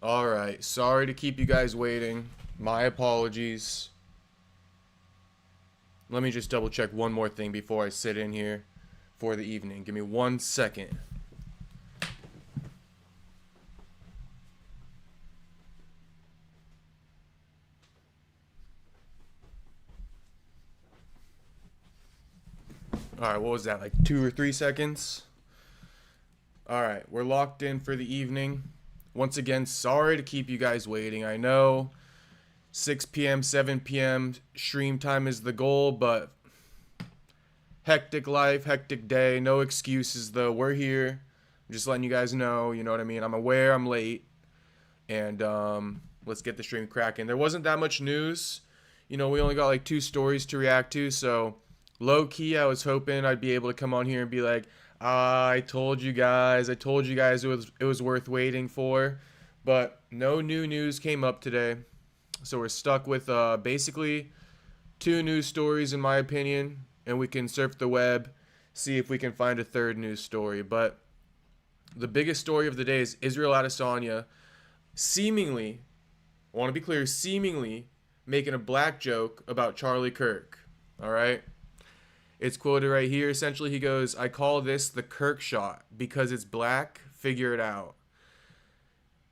Alright, sorry to keep you guys waiting. My apologies. Let me just double check one more thing before I sit in here for the evening. Give me 1 second. Alright, what was that? Like 2 or 3 seconds? Alright, we're locked in for the evening. Once again, sorry to keep you guys waiting. I know 6 p.m., 7 p.m. stream time is the goal, but hectic life, hectic day. No excuses, though. We're here. I'm just letting you guys know, you know what I mean? I'm aware I'm late. And let's get the stream cracking. There wasn't that much news. You know, we only got like 2 stories to react to, so low-key, I was hoping I'd be able to come on here and be like, I told you guys it was worth waiting for. But no new news came up today. So we're stuck with basically 2 news stories in my opinion. And we can surf the web, see if we can find a third news story. But the biggest story of the day is Israel Adesanya seemingly, I want to be clear, seemingly making a black joke about Charlie Kirk. Alright? It's quoted right here. Essentially, he goes, I call this the Kirk shot because it's black. Figure it out.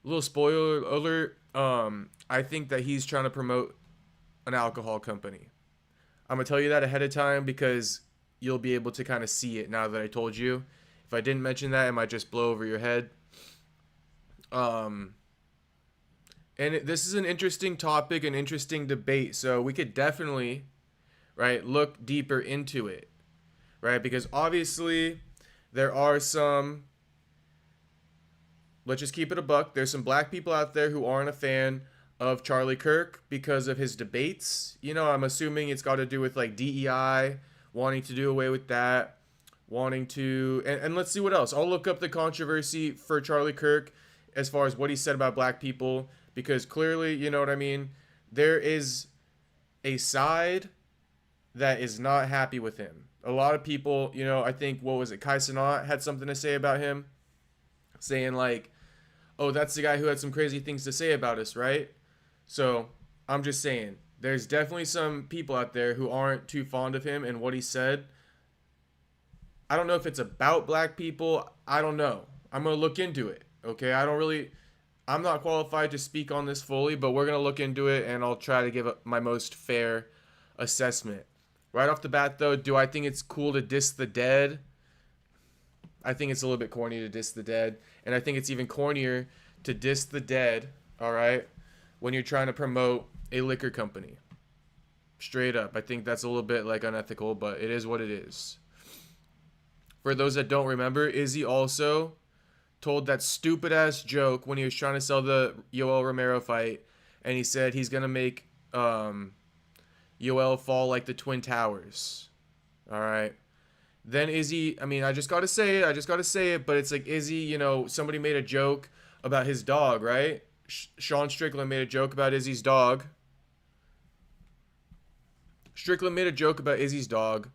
Little spoiler alert. I think that he's trying to promote an alcohol company. I'm going to tell you that ahead of time because you'll be able to kind of see it now that I told you. If I didn't mention that, it might just blow over your head. This is an interesting topic, an interesting debate. So we could definitely, right, look deeper into it, right? Because obviously there are some, let's just keep it a buck, there's some black people out there who aren't a fan of Charlie Kirk because of his debates. You know, I'm assuming it's got to do with like DEI, wanting to do away with that, wanting to, and let's see what else. I'll look up the controversy for Charlie Kirk as far as what he said about black people, because clearly, you know what I mean, there is a side that is not happy with him. A lot of people, you know, I think, what was it, Kai Cenat had something to say about him, saying like, oh, that's the guy who had some crazy things to say about us, right? So I'm just saying, there's definitely some people out there who aren't too fond of him and what he said. I don't know if it's about black people. I don't know. I'm going to look into it, okay? I'm not qualified to speak on this fully, but we're going to look into it and I'll try to give my most fair assessment. Right off the bat, though, do I think it's cool to diss the dead? I think it's a little bit corny to diss the dead. And I think it's even cornier to diss the dead, all right, when you're trying to promote a liquor company. Straight up. I think that's a little bit, like, unethical, but it is what it is. For those that don't remember, Izzy also told that stupid-ass joke when he was trying to sell the Yoel Romero fight, and he said he's going to make Yoel fall like the Twin Towers. All right. Then Izzy, I mean, I just got to say it, but it's like Izzy, you know, somebody made a joke about his dog, right? Sean Strickland made a joke about Izzy's dog. Strickland made a joke about Izzy's dog,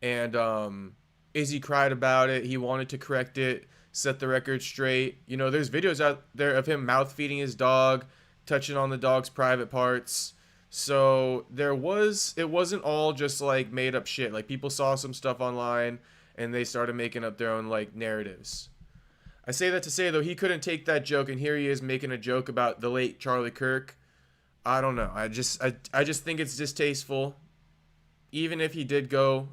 and Izzy cried about it. He wanted to correct it, set the record straight. You know, there's videos out there of him mouth feeding his dog, touching on the dog's private parts. So it wasn't all just like made up shit. Like, people saw some stuff online and they started making up their own like narratives. I say that to say, though, he couldn't take that joke, and here he is making a joke about the late Charlie Kirk. I don't know. I just think it's distasteful. Even if he did go,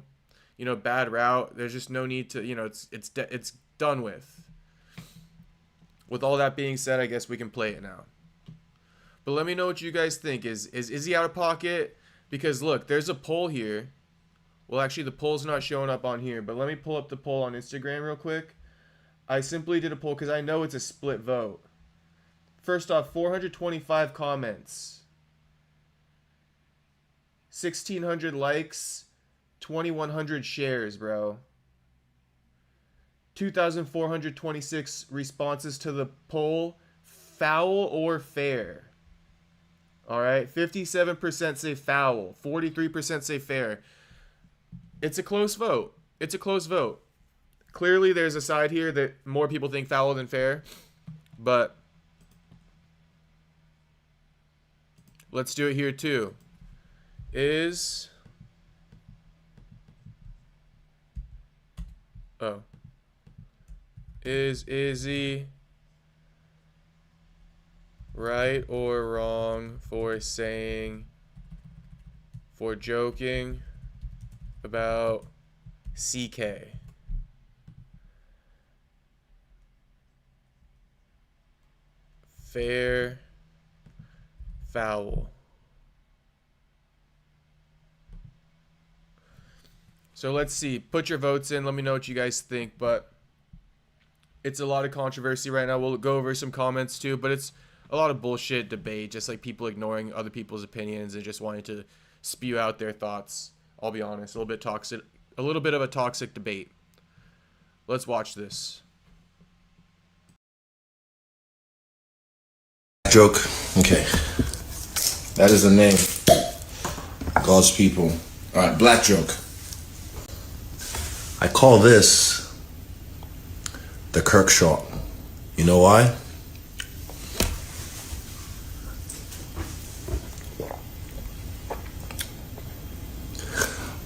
you know, bad route, there's just no need to, you know, it's done with. With all that being said, I guess we can play it now. But let me know what you guys think. Is he out of pocket? Because look, there's a poll here. Well, actually, the poll's not showing up on here, but let me pull up the poll on Instagram real quick. I simply did a poll because I know it's a split vote. First off, 425 comments, 1,600 likes, 2,100 shares, bro. 2,426 responses to the poll. Foul or fair? All right, 57% say foul, 43% say fair. It's a close vote. It's a close vote. Clearly, there's a side here that more people think foul than fair, but Let's do it here too. Is oh is Izzy right or wrong for joking about CK? Fair, foul. So let's see. Put your votes in. Let me know what you guys think. But it's a lot of controversy right now. We'll go over some comments too. But it's a lot of bullshit debate. Just like people ignoring other people's opinions and just wanting to spew out their thoughts. I'll be honest. A little bit toxic. A little bit of a toxic debate. Let's watch this. Joke. Okay. That is the name. God's people. Alright, black joke. I call this the Kirk shot. You know why?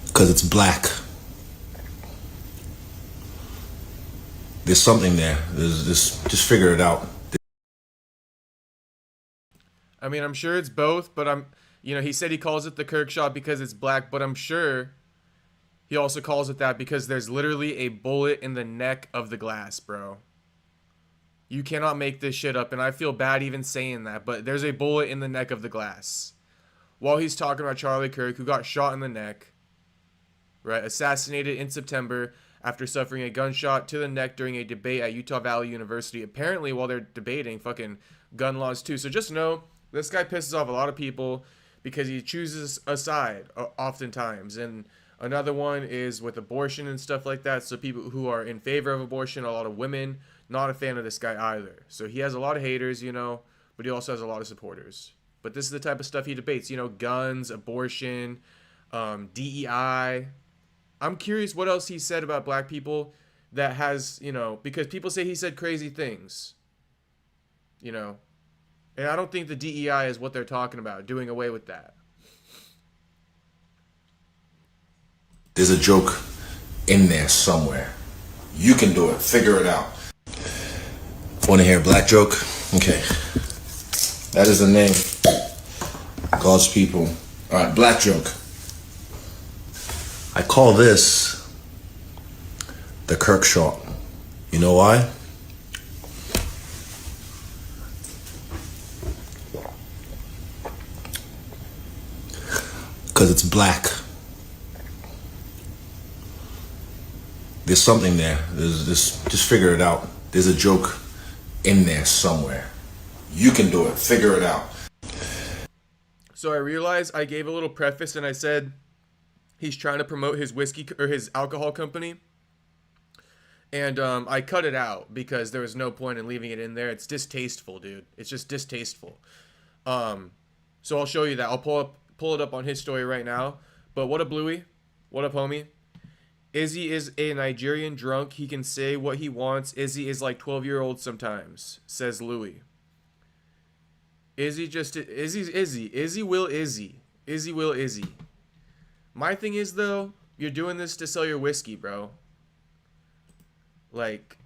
Because it's black. There's something there. Just figure it out. I mean, I'm sure it's both, but he said he calls it the Kirk shot because it's black, but I'm sure he also calls it that because there's literally a bullet in the neck of the glass, bro. You cannot make this shit up, and I feel bad even saying that, but there's a bullet in the neck of the glass. While he's talking about Charlie Kirk, who got shot in the neck, right, assassinated in September after suffering a gunshot to the neck during a debate at Utah Valley University. Apparently, while they're debating fucking gun laws too. So just know, this guy pisses off a lot of people because he chooses a side oftentimes. And another one is with abortion and stuff like that. So people who are in favor of abortion, a lot of women, not a fan of this guy either. So he has a lot of haters, but he also has a lot of supporters. But this is the type of stuff he debates, guns, abortion, DEI. I'm curious what else he said about black people that has, because people say he said crazy things, and I don't think the DEI is what they're talking about, doing away with that. There's a joke in there somewhere. You can do it. Figure it out. Want to hear a black joke? Okay. That is the name. God's people. Alright, black joke. I call this the Kirk shot. You know why? Because it's black. There's something there. Just figure it out. There's a joke in there somewhere. You can do it. Figure it out. So I realized I gave a little preface and I said he's trying to promote his whiskey or his alcohol company. And I cut it out because there was no point in leaving it in there. It's distasteful, dude. It's just distasteful. So I'll show you that. I'll pull it up on his story right now. But what up, Bluey? What up, homie? Izzy is a Nigerian drunk. He can say what he wants. Izzy is like 12-year-old sometimes, says Louie. Izzy's Izzy. Izzy will Izzy. Izzy will Izzy. My thing is, though, you're doing this to sell your whiskey, bro. Like,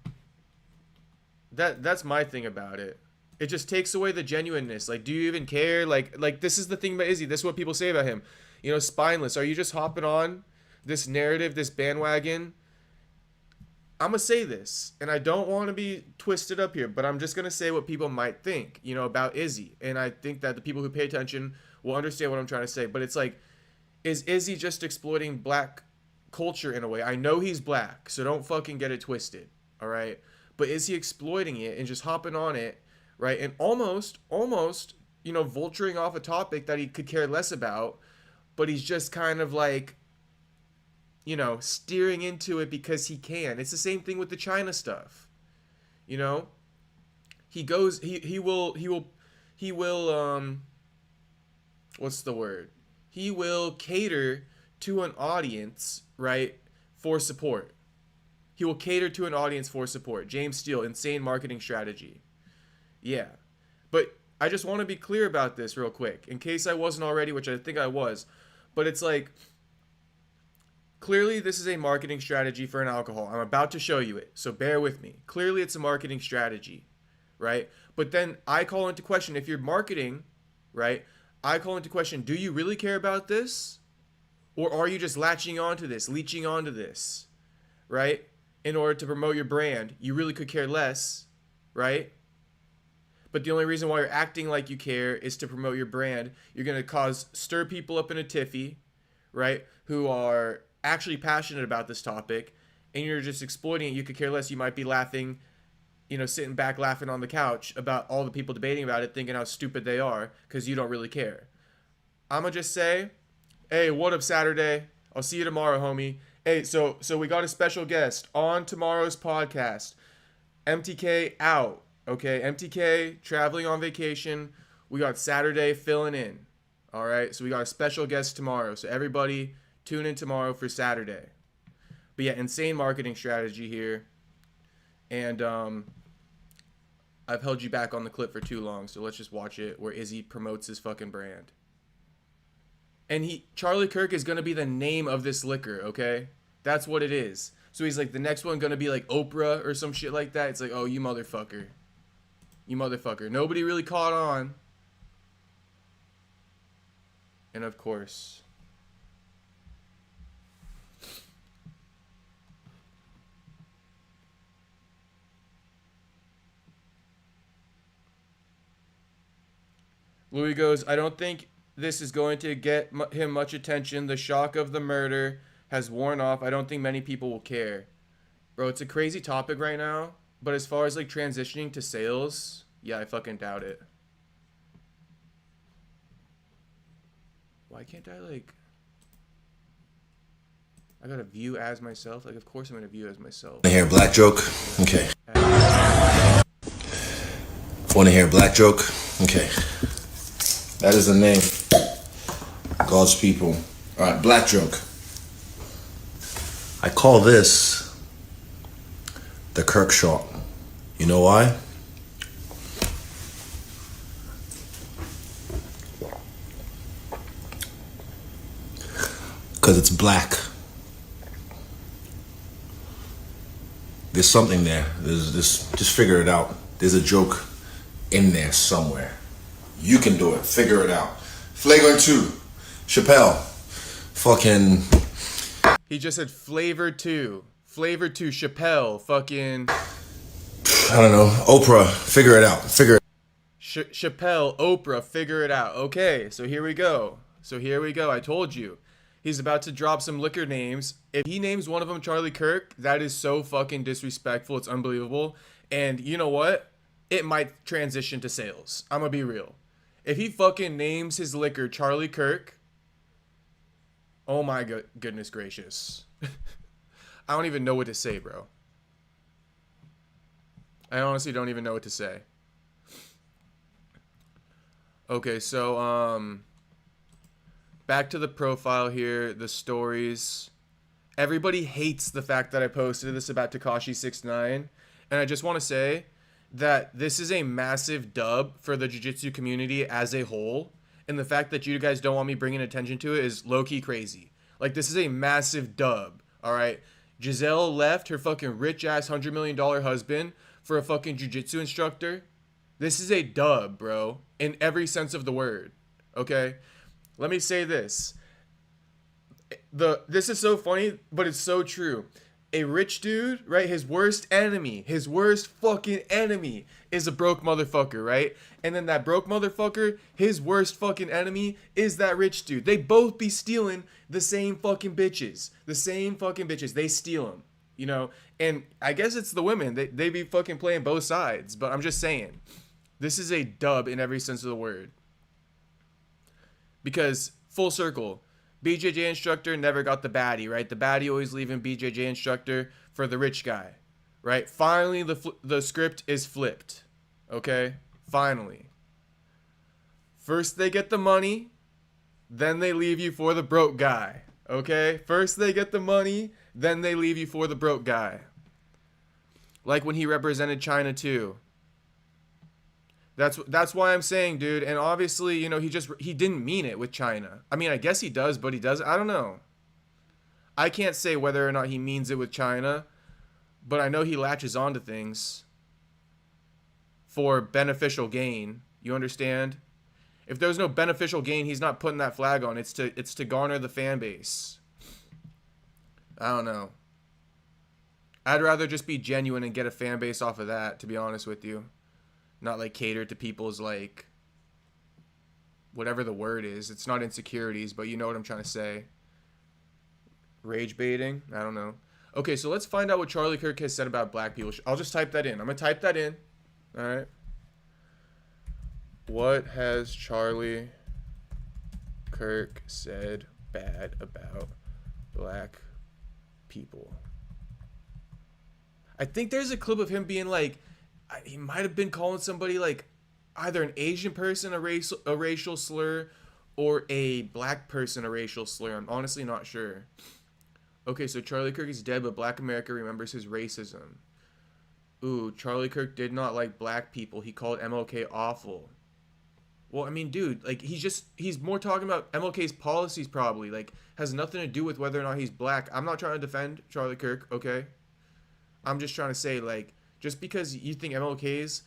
that's my thing about it. It just takes away the genuineness. Like, do you even care? Like this is the thing about Izzy. This is what people say about him. Spineless. Are you just hopping on this narrative, this bandwagon? I'm going to say this, and I don't want to be twisted up here, but I'm just going to say what people might think, about Izzy. And I think that the people who pay attention will understand what I'm trying to say. But it's like, is Izzy just exploiting black culture in a way? I know he's black, so don't fucking get it twisted, all right? But is he exploiting it and just hopping on it, right? And almost, vulturing off a topic that he could care less about, but he's just kind of like, steering into it because he can. It's the same thing with the China stuff. He will what's the word? He will cater to an audience, right, for support. He will cater to an audience for support. James Steele, insane marketing strategy. Yeah. But I just want to be clear about this real quick, in case I wasn't already, which I think I was. But it's like, clearly this is a marketing strategy for an alcohol. I'm about to show you it, so bear with me. Clearly it's a marketing strategy, right? But then I call into question, if you're marketing, right? I call into question, do you really care about this? Or are you just latching onto this, leeching onto this, right? In order to promote your brand. You really could care less, right? But the only reason why you're acting like you care is to promote your brand. You're going to stir people up in a tiffy, right? Who are actually passionate about this topic, and you're just exploiting it. You could care less. You might be laughing, sitting back laughing on the couch about all the people debating about it, thinking how stupid they are because you don't really care. I'm going to just say, hey, what up, Saturday? I'll see you tomorrow, homie. Hey, so we got a special guest on tomorrow's podcast. MTK out, okay? MTK traveling on vacation. We got Saturday filling in, all right? So we got a special guest tomorrow. So everybody tune in tomorrow for Saturday. But yeah, insane marketing strategy here. And I've held you back on the clip for too long, so let's just watch it where Izzy promotes his fucking brand. And Charlie Kirk is going to be the name of this liquor, okay? That's what it is. So he's like, the next one going to be like Oprah or some shit like that. It's like, oh, you motherfucker. You motherfucker. Nobody really caught on. And of course, Louis goes, I don't think this is going to get him much attention. The shock of the murder has worn off. I don't think many people will care. Bro, it's a crazy topic right now. But as far as like transitioning to sales, yeah, I fucking doubt it. Why can't I I gotta view as myself? Like, of course I'm gonna view as myself. Want to hear a black joke? Okay. Want to hear a black joke? Okay. That is the name. God's people. Alright, black joke. I call this the Kirk shot. You know why? Because it's black. There's something there. Just figure it out. There's a joke in there somewhere. You can do it. Figure it out. Flagrant 2. Chappelle. Fucking. He just said flavor 2. Flavor 2. Chappelle. Fucking. I don't know. Oprah. Figure it out. Figure it out. Chappelle. Oprah. Figure it out. Okay, so here we go. I told you. He's about to drop some liquor names. If he names one of them Charlie Kirk, that is so fucking disrespectful. It's unbelievable. And you know what? It might transition to sales. I'm gonna be real. If he fucking names his liquor Charlie Kirk, oh my goodness gracious. I don't even know what to say, bro. I honestly don't even know what to say. Okay, so, back to the profile here, the stories. Everybody hates the fact that I posted this about Tekashi 6ix9ine, and I just want to say that this is a massive dub for the jiu-jitsu community as a whole, and the fact that you guys don't want me bringing attention to it is low-key crazy. Like, this is a massive dub, alright? Giselle left her fucking rich-ass $100 million husband for a fucking jiu-jitsu instructor. This is a dub, bro, in every sense of the word, okay? Let me say this. This is so funny, but it's so true. A rich dude, right? His worst fucking enemy is a broke motherfucker, right? And then that broke motherfucker, his worst fucking enemy is that rich dude. They both be stealing the same fucking bitches. They steal them, you know? And I guess it's the women. They be fucking playing both sides. But I'm just saying, this is a dub in every sense of the word. Because, full circle, BJJ instructor never got the baddie, right? The baddie always leaving BJJ instructor for the rich guy, right? Finally, the script is flipped, okay? Finally. First they get the money, then they leave you for the broke guy, okay? First they get the money, then they leave you for the broke guy. Like when he represented China too. That's why I'm saying, dude. And obviously, you know, he didn't mean it with China. I mean, I guess he does, but he doesn't. I don't know. I can't say whether or not he means it with China, but I know he latches onto things for beneficial gain. You understand? If there's no beneficial gain, he's not putting that flag on. It's to garner the fan base. I don't know. I'd rather just be genuine and get a fan base off of that, to be honest with you. Not like cater to people's like whatever the word is. It's not insecurities, but you know what I'm trying to say. Rage baiting? I don't know. Okay, so let's find out what Charlie Kirk has said about black people. I'll just type that in. I'm going to type that in. All right. What has Charlie Kirk said bad about black people? I think there's a clip of him being like, he might have been calling somebody like either an Asian person a racial slur or a black person a racial slur. I'm honestly not sure. Okay, so Charlie Kirk is dead, but Black America remembers his racism. Ooh, Charlie Kirk did not like black people. He called MLK awful. Well, I mean, dude, like he's more talking about MLK's policies probably. Like has nothing to do with whether or not he's black. I'm not trying to defend Charlie Kirk, okay? I'm just trying to say like just because you think MLK's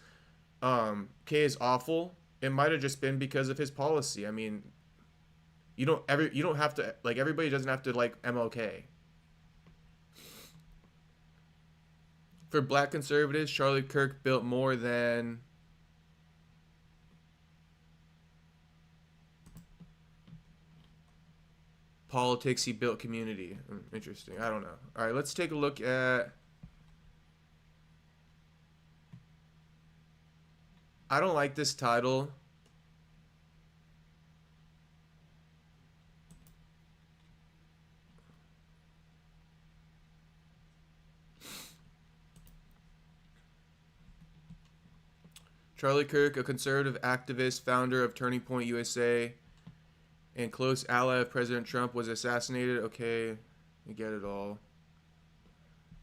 K is awful, it might have just been because of his policy. I mean, you don't have to like everybody doesn't have to like MLK. For black conservatives, Charlie Kirk built more than politics, he built community. Interesting. I don't know. All right, let's take a look at I don't like this title. Charlie Kirk, a conservative activist, founder of Turning Point USA, and close ally of President Trump, was assassinated. Okay, you get it all.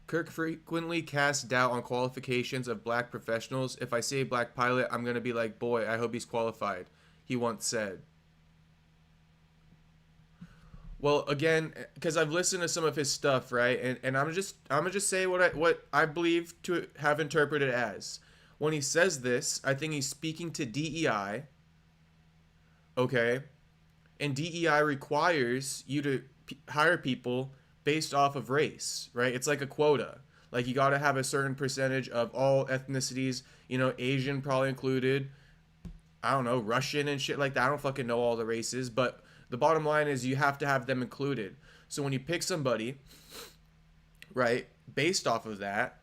Kirk frequently casts doubt on qualifications of black professionals. If I say black pilot, I'm going to be like, boy, I hope he's qualified, he once said. Well, again, because I've listened to some of his stuff, right? And I'm gonna just say what I believe to have interpreted as. When he says this, I think he's speaking to DEI. Okay? And DEI requires you to hire people based off of race, right? It's like a quota. Like you got to have a certain percentage of all ethnicities, you know, Asian probably included. I don't know, Russian and shit like that. I don't fucking know all the races, but the bottom line is you have to have them included. So when you pick somebody, right, based off of that,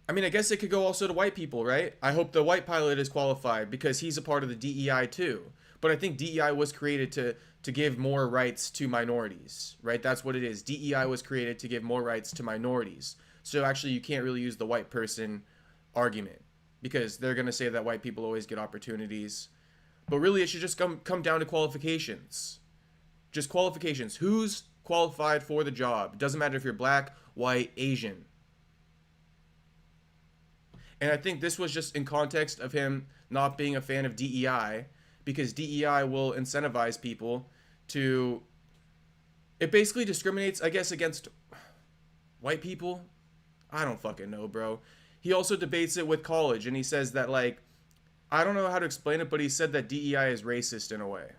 I mean, I guess it could go also to white people, right? I hope the white pilot is qualified because he's a part of the DEI too. But I think DEI was created to give more rights to minorities, right? That's what it is. DEI was created to give more rights to minorities. So actually you can't really use the white person argument because they're going to say that white people always get opportunities. But really it should just come down to qualifications. Just qualifications. Who's qualified for the job? It doesn't matter if you're black, white, Asian. And I think this was just in context of him not being a fan of DEI because DEI will incentivize people to... It basically discriminates, I guess, against white people. I don't fucking know, bro. He also debates it with college, and he says that, like, I don't know how to explain it, but he said that DEI is racist in a way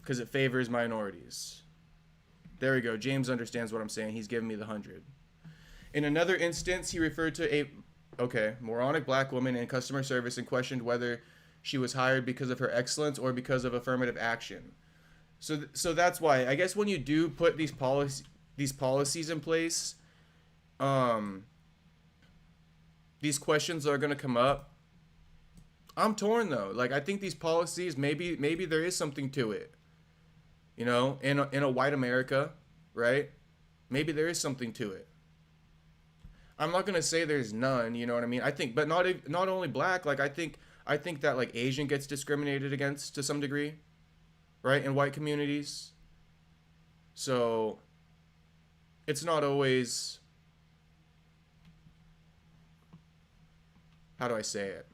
because it favors minorities. There we go. James understands what I'm saying. He's giving me the 100. In another instance, he referred to a moronic black woman in customer service and questioned whether she was hired because of her excellence or because of affirmative action. So that's why I guess when you do put these policies in place, these questions are going to come up. I'm torn though. Like I think these policies maybe there is something to it. You know, in a white America, right? Maybe there is something to it. I'm not gonna say there's none, you know what I mean? I think, but not only black. Like I think that like Asian gets discriminated against to some degree, right? In white communities. So it's not always. How do I say it?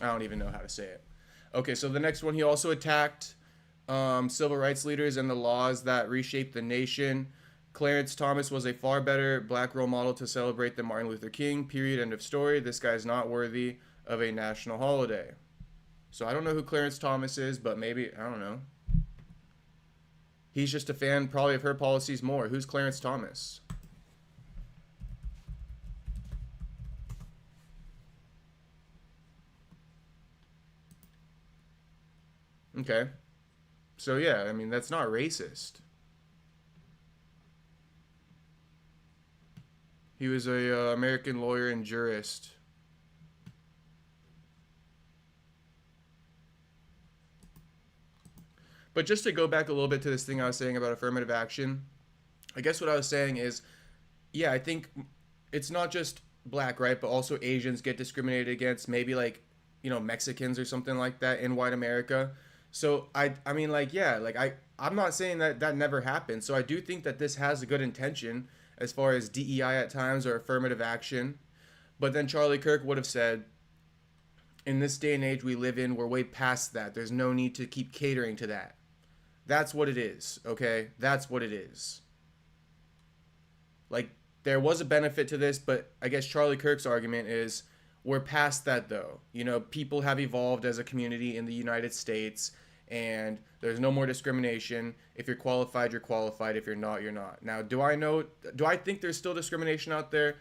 I don't even know how to say it. Okay, so the next one, he also attacked civil rights leaders and the laws that reshaped the nation. Clarence Thomas was a far better black role model to celebrate than Martin Luther King, period, end of story. This guy's not worthy of a national holiday. So I don't know who Clarence Thomas is, but maybe, I don't know. He's just a fan probably of her policies more. Who's Clarence Thomas? Okay. So yeah, I mean, that's not racist. He was a American lawyer and jurist. But just to go back a little bit to this thing I was saying about affirmative action, I guess what I was saying is, yeah, I think it's not just black, right, but also Asians get discriminated against, maybe like, you know, Mexicans or something like that in white America. So I mean, like, yeah, like I'm not saying that that never happened. So I do think that this has a good intention as far as DEI at times or affirmative action. But then Charlie Kirk would have said, in this day and age we live in, we're way past that. There's no need to keep catering to that. That's what it is, okay? That's what it is. Like, there was a benefit to this, but I guess Charlie Kirk's argument is we're past that, though. You know, people have evolved as a community in the United States, and there's no more discrimination. If you're qualified, you're qualified. If you're not, you're not. Now, do I think there's still discrimination out there?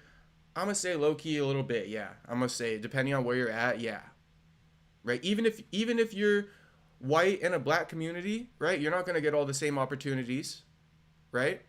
I'm going to say low-key a little bit, yeah. I'm going to say, depending on where you're at, yeah. Right? Even if you're white in a black community, right, you're not going to get all the same opportunities, right?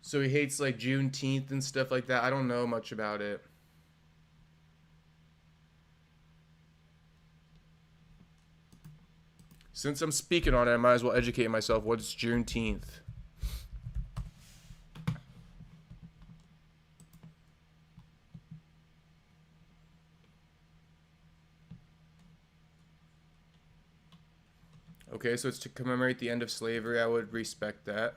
So he hates like Juneteenth and stuff like that. I don't know much about it. Since I'm speaking on it, I might as well educate myself. What's Juneteenth? Okay, so it's to commemorate the end of slavery. I would respect that.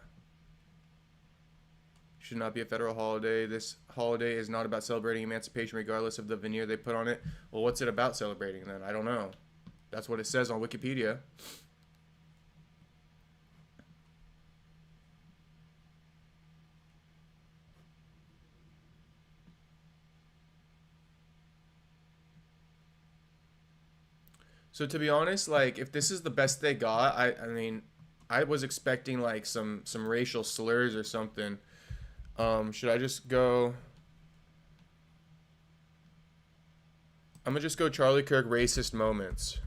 Should not be a federal holiday. This holiday is not about celebrating emancipation regardless of the veneer they put on it. Well, what's it about celebrating then? I don't know. That's what it says on Wikipedia. So to be honest, like, if this is the best they got, I mean, I was expecting like some racial slurs or something. Should I just go? I'm gonna just go Charlie Kirk racist moments.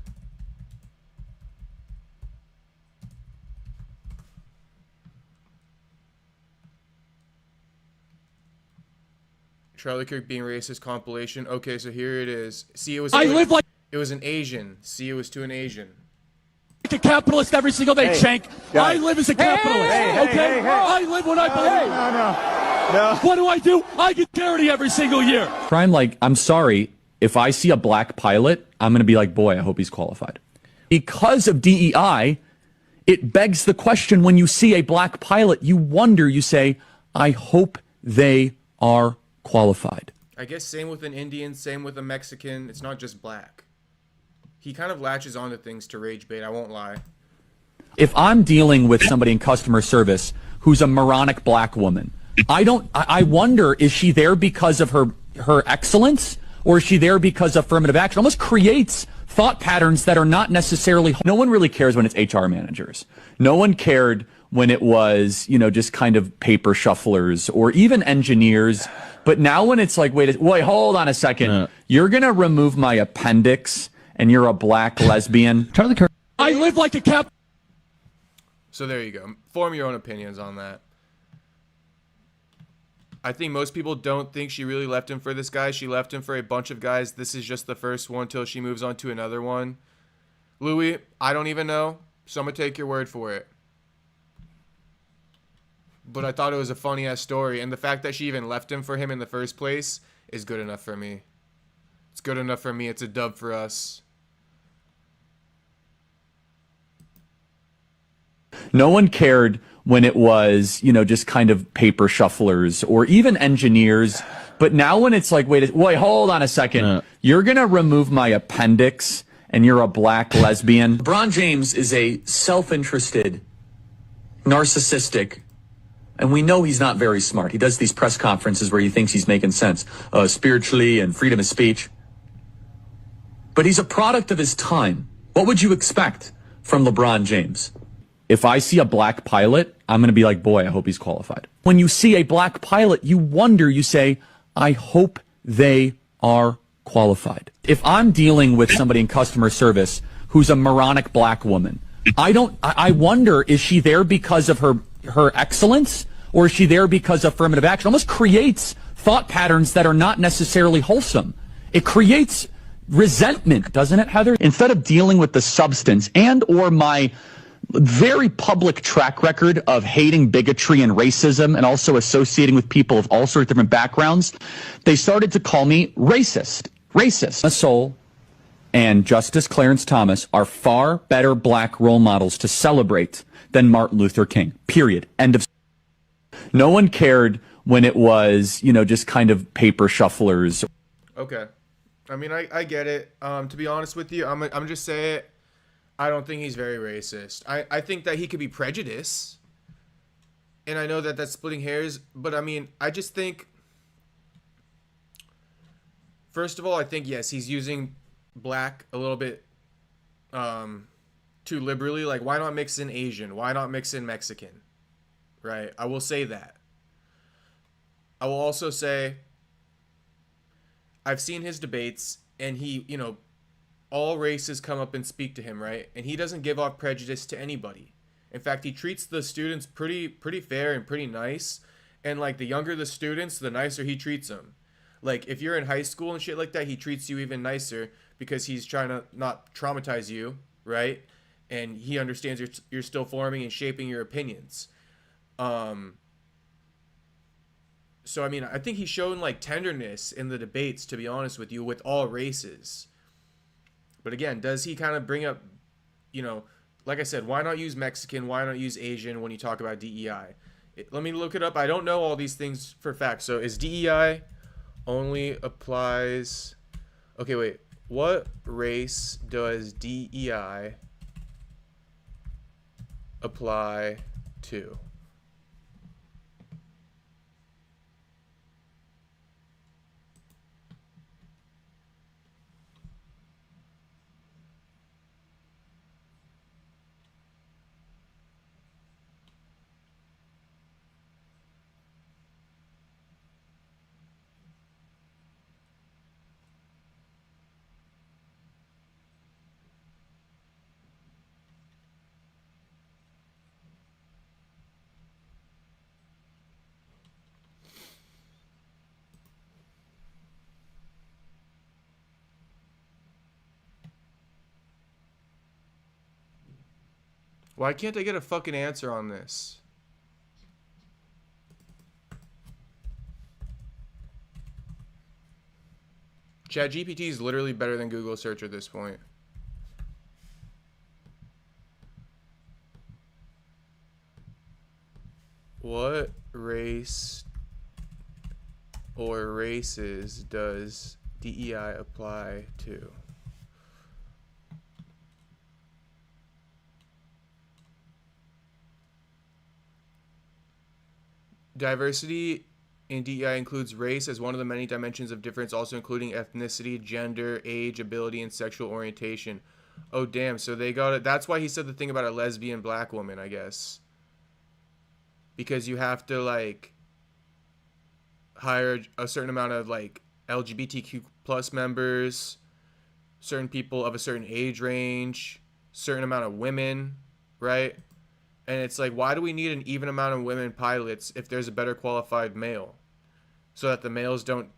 Charlie Kirk being racist compilation. Okay, so here it is. See, it was an Asian. See, it was to an Asian. A capitalist every single day, Shank. I live as a capitalist, okay? I live what I believe. No. What do? I get charity every single year. Crime, like, I'm sorry, if I see a black pilot, I'm going to be like, boy, I hope he's qualified. Because of DEI, it begs the question, when you see a black pilot, you wonder, you say, I hope they are qualified. I guess same with an Indian, same with a Mexican. It's not just black. He kind of latches onto things to rage bait, I won't lie. If I'm dealing with somebody in customer service who's a moronic black woman, I wonder, is she there because of her excellence, or is she there because of affirmative action? It almost creates thought patterns that are not necessarily. No one really cares when it's HR managers. No one cared when it was, you know, just kind of paper shufflers or even engineers. But now when it's like, wait, hold on a second. You're going to remove my appendix and you're a black lesbian. Charlie Kirk. I live like a cap. So there you go. Form your own opinions on that. I think most people don't think she really left him for this guy. She left him for a bunch of guys. This is just the first one till she moves on to another one. Louis, I don't even know, so I'm going to take your word for it. But I thought it was a funny-ass story, and the fact that she even left him for him in the first place is good enough for me. It's good enough for me. It's a dub for us. No one cared when it was, you know, just kind of paper shufflers or even engineers. But now when it's like, wait, hold on a second. You're going to remove my appendix and you're a black lesbian. LeBron James is a self-interested, narcissistic, and we know he's not very smart. He does these press conferences where he thinks he's making sense spiritually and freedom of speech. But he's a product of his time. What would you expect from LeBron James? If I see a black pilot, I'm going to be like, boy, I hope he's qualified. When you see a black pilot, you wonder, you say, I hope they are qualified. If I'm dealing with somebody in customer service who's a moronic black woman, I wonder, is she there because of her excellence, or is she there because of affirmative action? It almost creates thought patterns that are not necessarily wholesome. It creates resentment, doesn't it, Heather? Instead of dealing with the substance and or my very public track record of hating bigotry and racism and also associating with people of all sorts of different backgrounds, they started to call me racist. Soul and Justice Clarence Thomas are far better black role models to celebrate than Martin Luther King. Period. End of. No one cared when it was, you know, just kind of paper shufflers. Okay. I mean, I get it. To be honest with you, I'm just saying it. I don't think he's very racist. I think that he could be prejudiced. And I know that that's splitting hairs. But, I mean, I just think... First of all, I think, yes, he's using black a little bit too liberally. Like, why not mix in Asian? Why not mix in Mexican? Right? I will say that. I will also say... I've seen his debates, and he, you know... all races come up and speak to him, right? And he doesn't give off prejudice to anybody. In fact, he treats the students pretty fair and pretty nice. And like the younger the students, the nicer he treats them. Like if you're in high school and shit like that, he treats you even nicer because he's trying to not traumatize you, right? And he understands you're still forming and shaping your opinions. So I mean, I think he's shown like tenderness in the debates, to be honest with you, with all races. But again, does he kind of bring up, you know, like I said, why not use Mexican? Why not use Asian when you talk about DEI? Let me look it up. I don't know all these things for facts. So is DEI only applies... Okay, wait. What race does DEI apply to? Why can't I get a fucking answer on this? ChatGPT is literally better than Google search at this point. What race or races does DEI apply to? Diversity in DEI includes race as one of the many dimensions of difference, also including ethnicity, gender, age, ability, and sexual orientation. Oh, damn. So they got it. That's why he said the thing about a lesbian black woman, I guess. Because you have to, like, hire a certain amount of, like, LGBTQ plus members, certain people of a certain age range, certain amount of women, right? And it's like, why do we need an even amount of women pilots if there's a better qualified male? so that the males don't,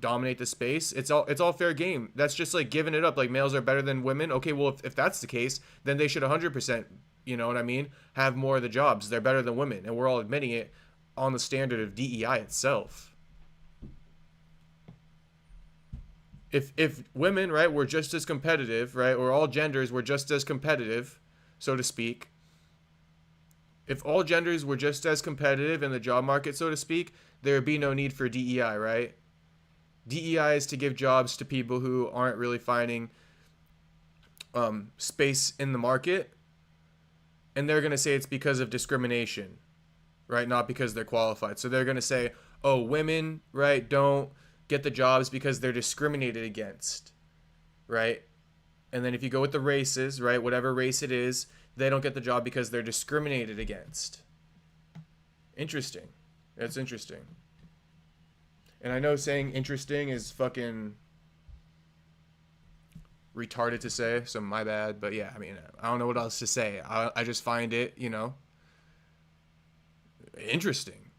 dominate the space. It's all fair game. That's just like giving it up. Like males are better than women. Okay, well if that's the case, then they should 100%, you know what I mean, have more of the jobs. They're better than women, and we're all admitting it on the standard of DEI itself. If women, right, were just as competitive, right, or all genders were just as competitive, so to speak, if all genders were just as competitive in the job market, so to speak, there would be no need for DEI, right? DEI is to give jobs to people who aren't really finding space in the market, and they're going to say it's because of discrimination, right? Not because they're qualified. So they're going to say, oh, women, right, don't get the jobs because they're discriminated against, right? And then if you go with the races, right, whatever race it is, they don't get the job because they're discriminated against. Interesting. That's interesting. And I know saying interesting is fucking retarded to say, so my bad. But yeah, I mean, I don't know what else to say. I just find it, interesting.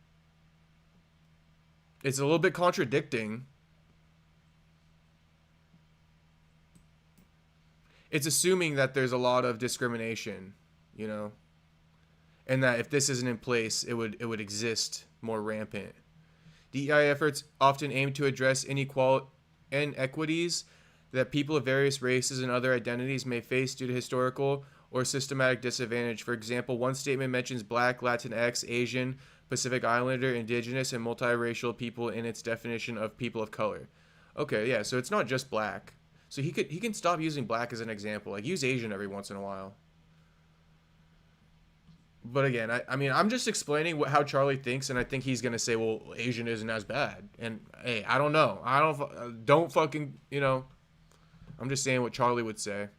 It's a little bit contradicting. It's assuming that there's a lot of discrimination, and that if this isn't in place, it would exist more rampant. DEI efforts often aim to address inequities that people of various races and other identities may face due to historical or systematic disadvantage. For example, one statement mentions Black, Latinx, Asian, Pacific Islander, Indigenous, and multiracial people in its definition of people of color. Okay, yeah, so it's not just Black. So he can stop using Black as an example. Like, use Asian every once in a while. But again, I mean, I'm just explaining how Charlie thinks, and I think he's gonna say, well, Asian isn't as bad. And hey, I don't know. Don't fucking, I'm just saying what Charlie would say.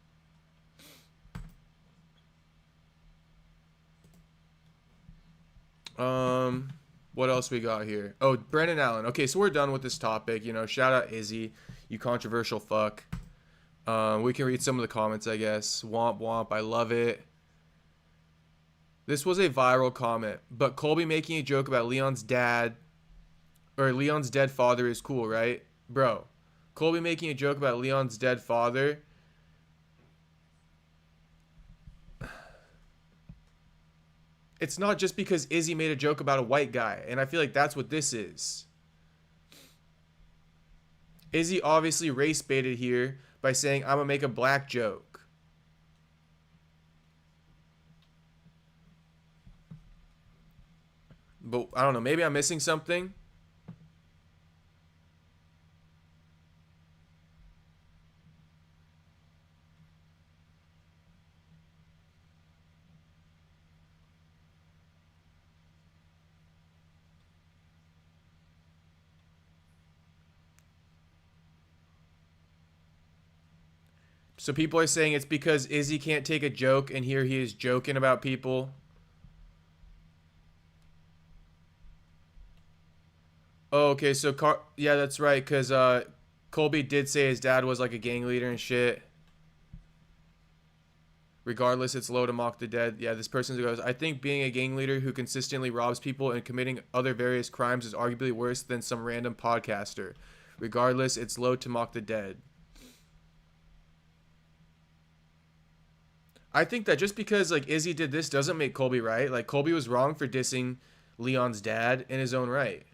What else we got here? Oh, Brandon Allen. Okay, so we're done with this topic. Shout out Izzy, you controversial fuck. We can read some of the comments, I guess. Womp womp, I love it. This was a viral comment, but Colby making a joke about Leon's dead father is cool, right? Bro, Colby making a joke about Leon's dead father. It's not just because Izzy made a joke about a white guy, and I feel like that's what this is. Izzy obviously race baited here by saying, I'm gonna make a black joke. But I don't know, maybe I'm missing something. So people are saying it's because Izzy can't take a joke, and here he is joking about people. Oh, okay, so yeah, that's right, because Colby did say his dad was like a gang leader and shit. Regardless, it's low to mock the dead. Yeah, this person goes, I think being a gang leader who consistently robs people and committing other various crimes is arguably worse than some random podcaster. Regardless, it's low to mock the dead. I think that just because like Izzy did this doesn't make Colby right. Like, Colby was wrong for dissing Leon's dad in his own right.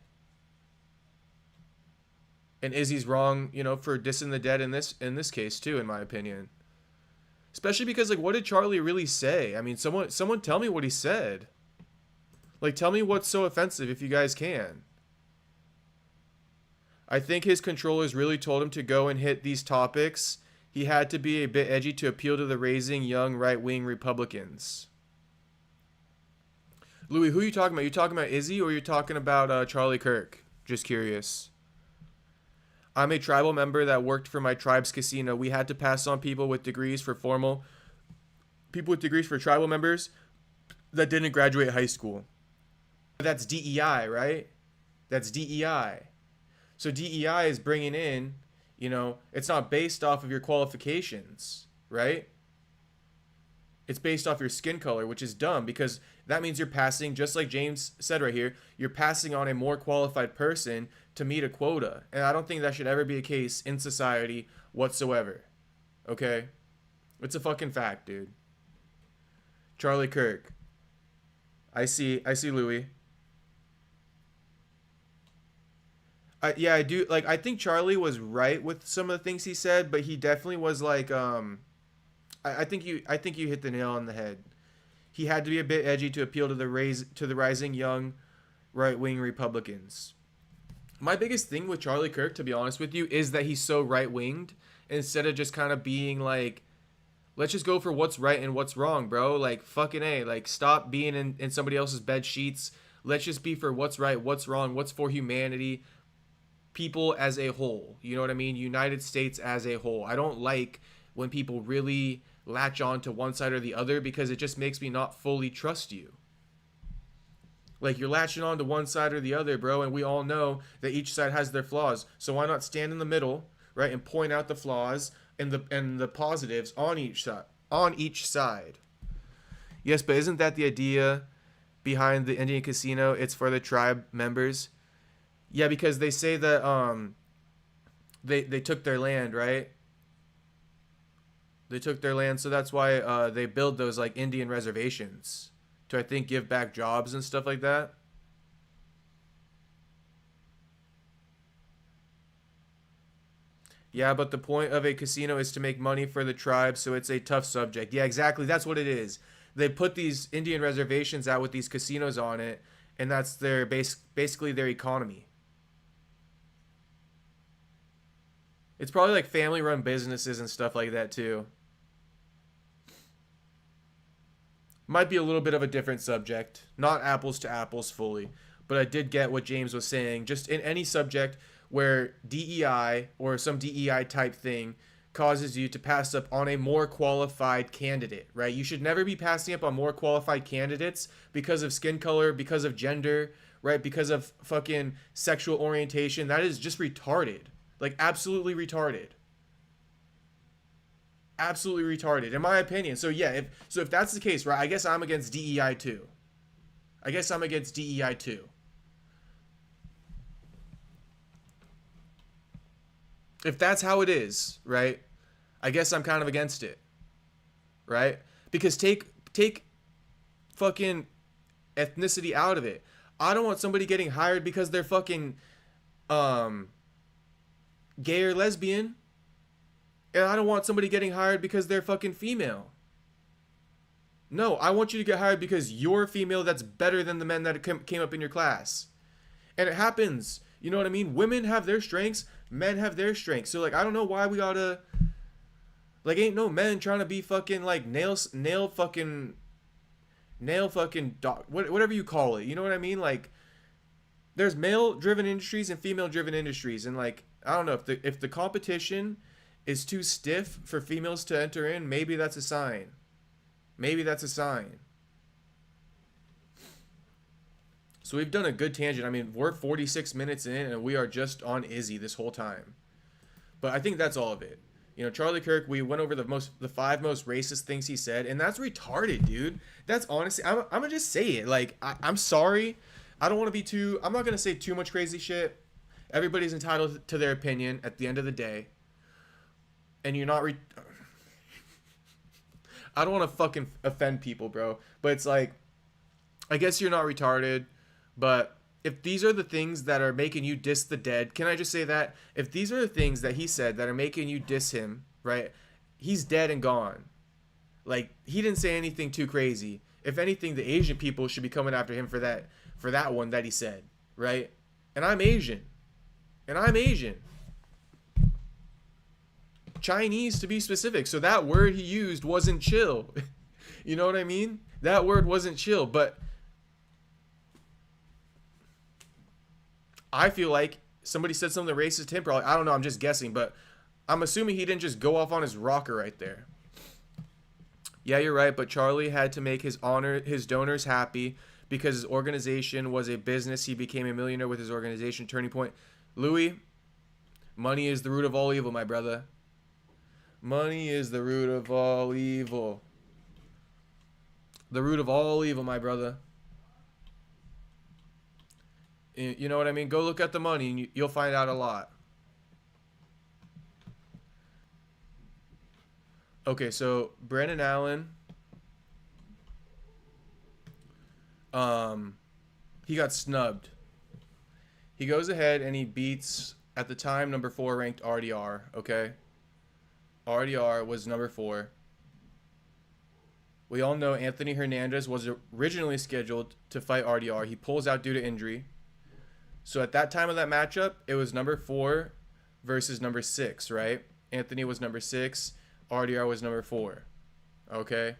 And Izzy's wrong, for dissing the dead in this case too, in my opinion. Especially because, like, what did Charlie really say? I mean, someone tell me what he said. Like, tell me what's so offensive if you guys can. I think his controllers really told him to go and hit these topics. He had to be a bit edgy to appeal to the raising young right-wing Republicans. Louis, who are you talking about? You talking about Izzy, or you talking about Charlie Kirk? Just curious. I'm a tribal member that worked for my tribe's casino. We had to pass on people with degrees for tribal members that didn't graduate high school. That's DEI, right? That's DEI. So DEI is bringing in, it's not based off of your qualifications, right? It's based off your skin color, which is dumb, because that means you're passing, just like James said right here, you're passing on a more qualified person to meet a quota. And I don't think that should ever be a case in society whatsoever. Okay? It's a fucking fact, dude. Charlie Kirk. I see Louis. Yeah, I do. Like, I think Charlie was right with some of the things he said, but he definitely was like, I think you hit the nail on the head. He had to be a bit edgy to appeal to the rising young right-wing Republicans. My biggest thing with Charlie Kirk, to be honest with you, is that he's so right-winged instead of just kind of being like, let's just go for what's right and what's wrong, bro. Like, fucking A. Like, stop being in somebody else's bed sheets. Let's just be for what's right, what's wrong, what's for humanity, people as a whole. You know what I mean? United States as a whole. I don't like when people really latch on to one side or the other, because it just makes me not fully trust you. Like, you're latching on to one side or the other, bro, and we all know that each side has their flaws. So why not stand in the middle, right, and point out the flaws and the positives on each side. Yes, but isn't that the idea behind the Indian casino? It's for the tribe members. Yeah, because they say that they took their land, right? They took their land, so that's why they build those like Indian reservations to, I think, give back jobs and stuff like that. Yeah, but the point of a casino is to make money for the tribe, so it's a tough subject. Yeah, exactly. That's what it is. They put these Indian reservations out with these casinos on it, and that's their basically their economy. It's probably like family-run businesses and stuff like that too. Might be a little bit of a different subject. Not apples to apples fully. But I did get what James was saying. Just in any subject where DEI or some DEI type thing causes you to pass up on a more qualified candidate, right? You should never be passing up on more qualified candidates because of skin color, because of gender, right? Because of fucking sexual orientation. That is just retarded. Like, absolutely retarded. Absolutely retarded, in my opinion. So yeah, if that's the case, right, I guess I'm against DEI too. If that's how it is, right, I guess I'm kind of against it, right? Because take fucking ethnicity out of it. I don't want somebody getting hired because they're fucking gay or lesbian. And I don't want somebody getting hired because they're fucking female. No, I want you to get hired because you're a female that's better than the men that came up in your class. And it happens. You know what I mean? Women have their strengths. Men have their strengths. So, like, I don't know why we gotta... Like, ain't no men trying to be fucking, like, nail fucking, whatever you call it. You know what I mean? Like, there's male-driven industries and female-driven industries. And, like, I don't know, if the competition is too stiff for females to enter in, maybe that's a sign. So we've done a good tangent. I mean, we're 46 minutes in and we are just on Izzy this whole time. But I think that's all of it. You know, Charlie Kirk, we went over the 5 most racist things he said, and that's retarded, dude. That's honestly, I'm gonna just say it. Like, I'm sorry. I don't want to be I'm not gonna say too much crazy shit. Everybody's entitled to their opinion at the end of the day. And you're not I don't want to fucking offend people, bro. But it's like, I guess you're not retarded. But if these are the things that are making you diss the dead, can I just say that? If these are the things that he said that are making you diss him, right? He's dead and gone. Like, he didn't say anything too crazy. If anything, the Asian people should be coming after him for that one that he said, right? And I'm Asian. Chinese, to be specific. So that word he used wasn't chill. You know what I mean? That word wasn't chill. But I feel like somebody said something racist to him. Probably, I don't know. I'm just guessing. But I'm assuming he didn't just go off on his rocker right there. Yeah, you're right. But Charlie had to make his donors happy because his organization was a business. He became a millionaire with his organization. Turning point. Louis, money is the root of all evil, my brother. Money is the root of all evil. The root of all evil, my brother. You know what I mean? Go look at the money and you'll find out a lot. Okay, so Brendan Allen, he got snubbed. He goes ahead and he beats, at the time, number 4 ranked RDR, okay? RDR was number 4. We all know Anthony Hernandez was originally scheduled to fight RDR. He pulls out due to injury. So at that time of that matchup, it was number 4 versus number 6, right? Anthony was number 6. RDR was number 4. Okay?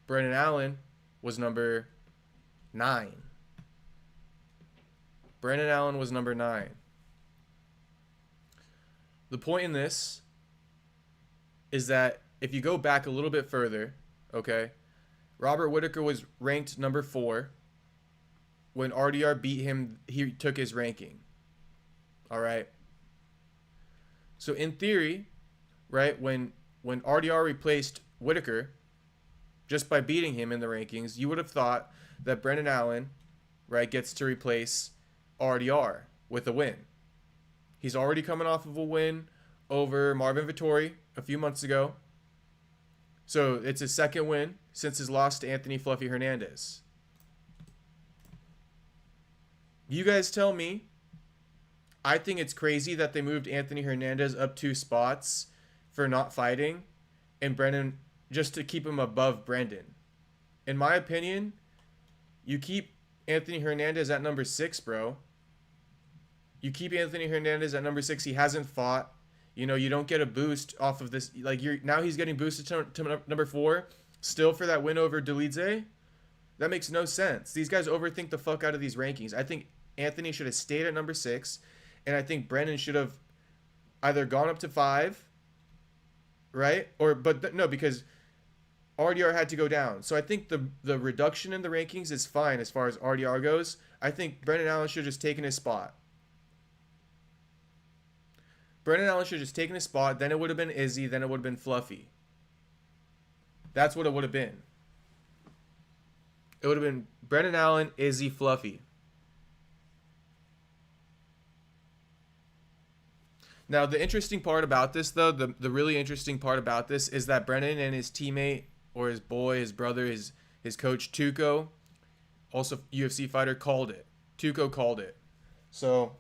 Brendan Allen was number 9. Brendan Allen was number 9. The point in this is that if you go back a little bit further, okay, Robert Whittaker was ranked number 4. When RDR beat him, he took his ranking. All right? So in theory, right, when RDR replaced Whittaker, just by beating him in the rankings, you would have thought that Brendan Allen, right, gets to replace RDR with a win. He's already coming off of a win over Marvin Vettori a few months ago. So it's his second win since his loss to Anthony Fluffy Hernandez. You guys tell me. I think it's crazy that they moved Anthony Hernandez up 2 spots for not fighting, and Brendan, just to keep him above Brendan. In my opinion, you keep Anthony Hernandez at number 6, bro. You keep Anthony Hernandez at number 6. He hasn't fought. You know, you don't get a boost off of this. Like, now he's getting boosted to number 4 still for that win over Dolidze. That makes no sense. These guys overthink the fuck out of these rankings. I think Anthony should have stayed at number 6, and I think Brendan should have either gone up to 5, right? No, because RDR had to go down. So I think the reduction in the rankings is fine as far as RDR goes. I think Brendan Allen should have just taken his spot. Brendan Allen should have just taken his spot. Then it would have been Izzy. Then it would have been Fluffy. That's what it would have been. It would have been Brendan Allen, Izzy, Fluffy. Now, the interesting part about this, though, the really interesting part about this is that Brendan and his teammate, or his boy, his brother, his coach, Tuco, also UFC fighter, called it. Tuco called it. So,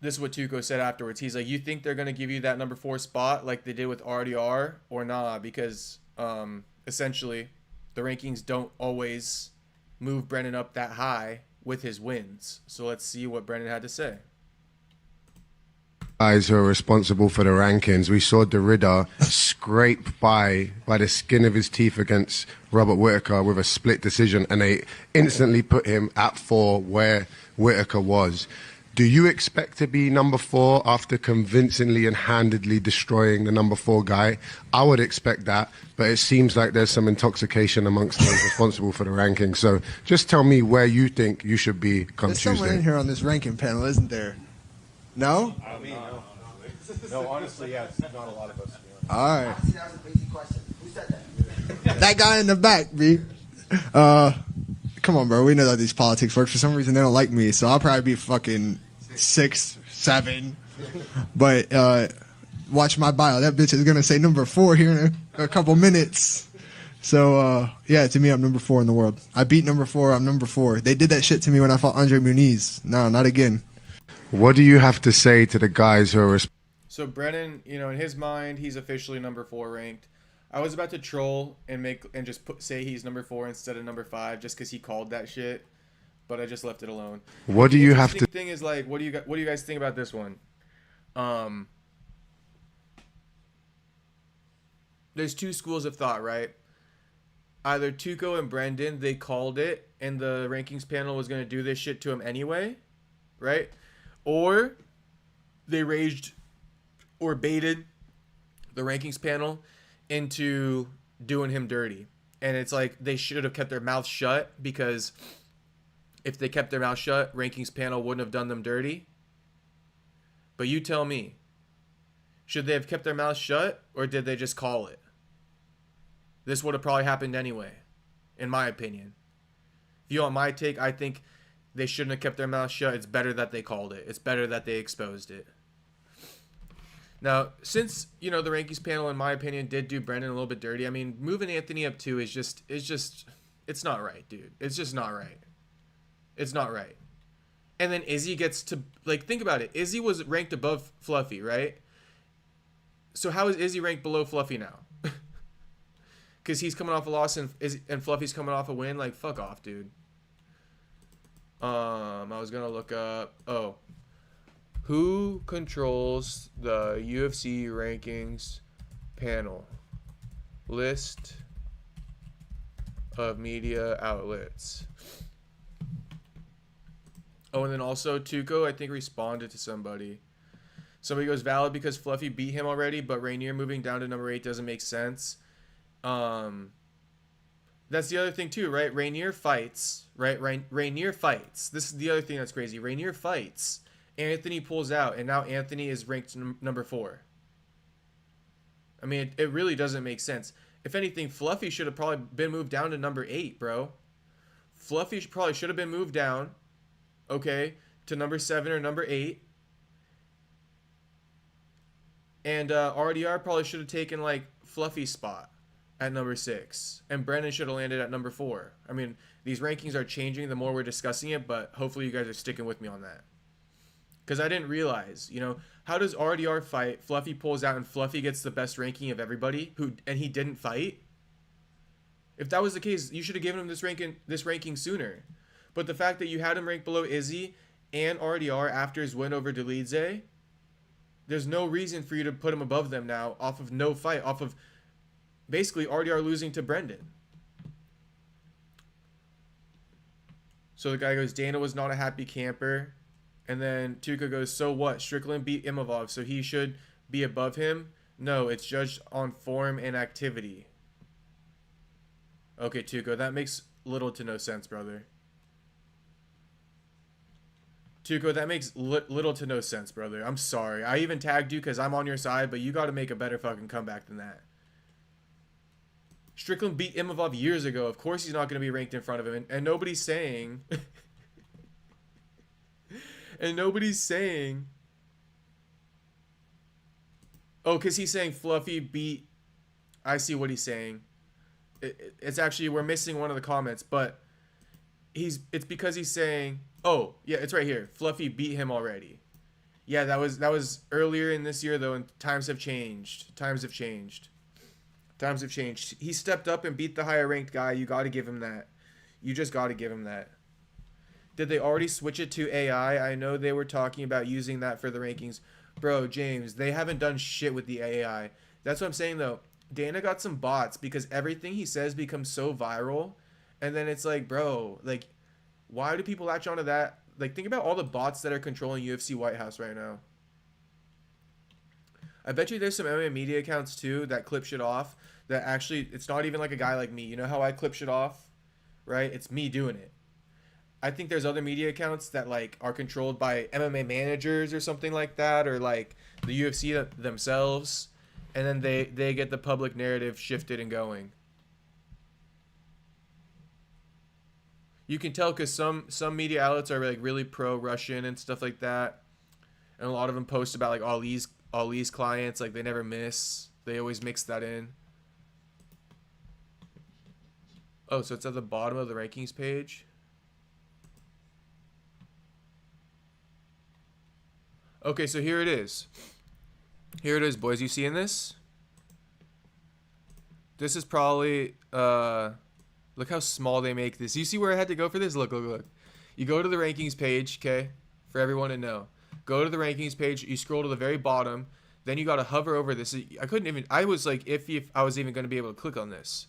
this is what Tuco said afterwards. He's like, you think they're going to give you that number 4 spot like they did with RDR or nah? Because essentially the rankings don't always move Brendan up that high with his wins. So let's see what Brendan had to say. Guys who are responsible for the rankings. We saw Derrida scrape by the skin of his teeth against Robert Whittaker with a split decision, and they instantly put him at 4 where Whittaker was. Do you expect to be number 4 after convincingly and handedly destroying the number 4 guy? I would expect that, but it seems like there's some intoxication amongst those responsible for the rankings. So just tell me where you think you should be come There's Tuesday. someone in here on this ranking panel, isn't there? No? I mean, no, honestly, yeah, it's not a lot of us. All right. Honestly, that was a crazy question. Who said that? That guy in the back, B. Come on, bro. We know that these politics work. For some reason, they don't like me, so I'll probably be fucking 6, 7. But watch my bio. That bitch is going to say number 4 here in a couple minutes. So, yeah, to me, I'm number 4 in the world. I beat number 4. I'm number 4. They did that shit to me when I fought Andre Muniz. No, not again. What do you have to say to the guys who are So Brennan, you know, in his mind, he's officially number 4 ranked. I was about to troll and just say he's number 4 instead of number 5 just because he called that shit, but I just left it alone. What do you have to? The thing is, like, what do you guys think about this one? There's 2 schools of thought, right? Either Tuco and Brendan, they called it, and the rankings panel was gonna do this shit to him anyway, right? Or they raged or baited the rankings panel into doing him dirty. And it's like they should have kept their mouth shut, because if they kept their mouth shut, rankings panel wouldn't have done them dirty. But you tell me, should they have kept their mouth shut, or did they just call it? This would have probably happened anyway, in my opinion. If you want my take, I think they shouldn't have kept their mouth shut. It's better that they called it. It's better that they exposed it. Now, since, you know, the rankings panel, in my opinion, did do Brendan a little bit dirty, I mean, moving Anthony up too is just, it's not right, dude. It's just not right. It's not right. And then Izzy gets to, like, think about it. Izzy was ranked above Fluffy, right? So how is Izzy ranked below Fluffy now? Because he's coming off a loss and Fluffy's coming off a win? Like, fuck off, dude. I was going to look up, who controls the UFC rankings panel? List of media outlets. Oh, and then also Tuco, I think, responded to somebody. Somebody goes, valid because Fluffy beat him already, but Rainier moving down to number 8 doesn't make sense. That's the other thing too, right? Rainier fights, right? Rainier fights. This is the other thing that's crazy. Rainier fights. Anthony pulls out, and now Anthony is ranked number 4. I mean, it really doesn't make sense. If anything, Fluffy should have probably been moved down to number 8, bro. Fluffy probably should have been moved down, okay, to number 7 or number 8. And RDR probably should have taken, like, Fluffy's spot at number 6. And Brendan should have landed at number 4. I mean, these rankings are changing the more we're discussing it, but hopefully you guys are sticking with me on that. Because I didn't realize, you know, how does RDR fight? Fluffy pulls out and Fluffy gets the best ranking of everybody, and he didn't fight? If that was the case, you should have given him this ranking sooner. But the fact that you had him ranked below Izzy and RDR after his win over Delidze, there's no reason for you to put him above them now off of no fight, off of basically RDR losing to Brendan. So the guy goes, Dana was not a happy camper. And then Tuca goes, so what? Strickland beat Imavov, so he should be above him? No, it's judged on form and activity. Okay, Tuca, that makes little to no sense, brother. Tuco, that makes little to no sense, brother. I'm sorry. I even tagged you because I'm on your side, but you got to make a better fucking comeback than that. Strickland beat Imavov years ago. Of course he's not going to be ranked in front of him. And nobody's saying... and nobody's saying... Oh, because he's saying Fluffy beat... I see what he's saying. It's actually... We're missing one of the comments, but... It's because he's saying... Oh, yeah, it's right here. Fluffy beat him already. Yeah, that was earlier in this year, though, and times have changed. Times have changed. He stepped up and beat the higher-ranked guy. You got to give him that. You just got to give him that. Did they already switch it to AI? I know they were talking about using that for the rankings. Bro, James, they haven't done shit with the AI. That's what I'm saying, though. Dana got some bots because everything he says becomes so viral. And then it's like, bro, like... Why do people latch onto that? Like, think about all the bots that are controlling UFC White House right now. I bet you there's some MMA media accounts, too, that clip shit off. That actually, it's not even like a guy like me. You know how I clip shit off? Right? It's me doing it. I think there's other media accounts that, like, are controlled by MMA managers or something like that. Or, like, the UFC themselves. And then they get the public narrative shifted and going. You can tell because some media outlets are like really pro-Russian and stuff like that, and a lot of them post about like Ali's clients, like they never miss. They always mix that in. Oh, so it's at the bottom of the rankings page. Okay, so here it is. Here it is, boys. You seeing this? This is probably look how small they make this. You see where I had to go for this? Look. You go to the rankings page, okay? For everyone to know. Go to the rankings page. You scroll to the very bottom. Then you got to hover over this. I was like iffy if I was even going to be able to click on this.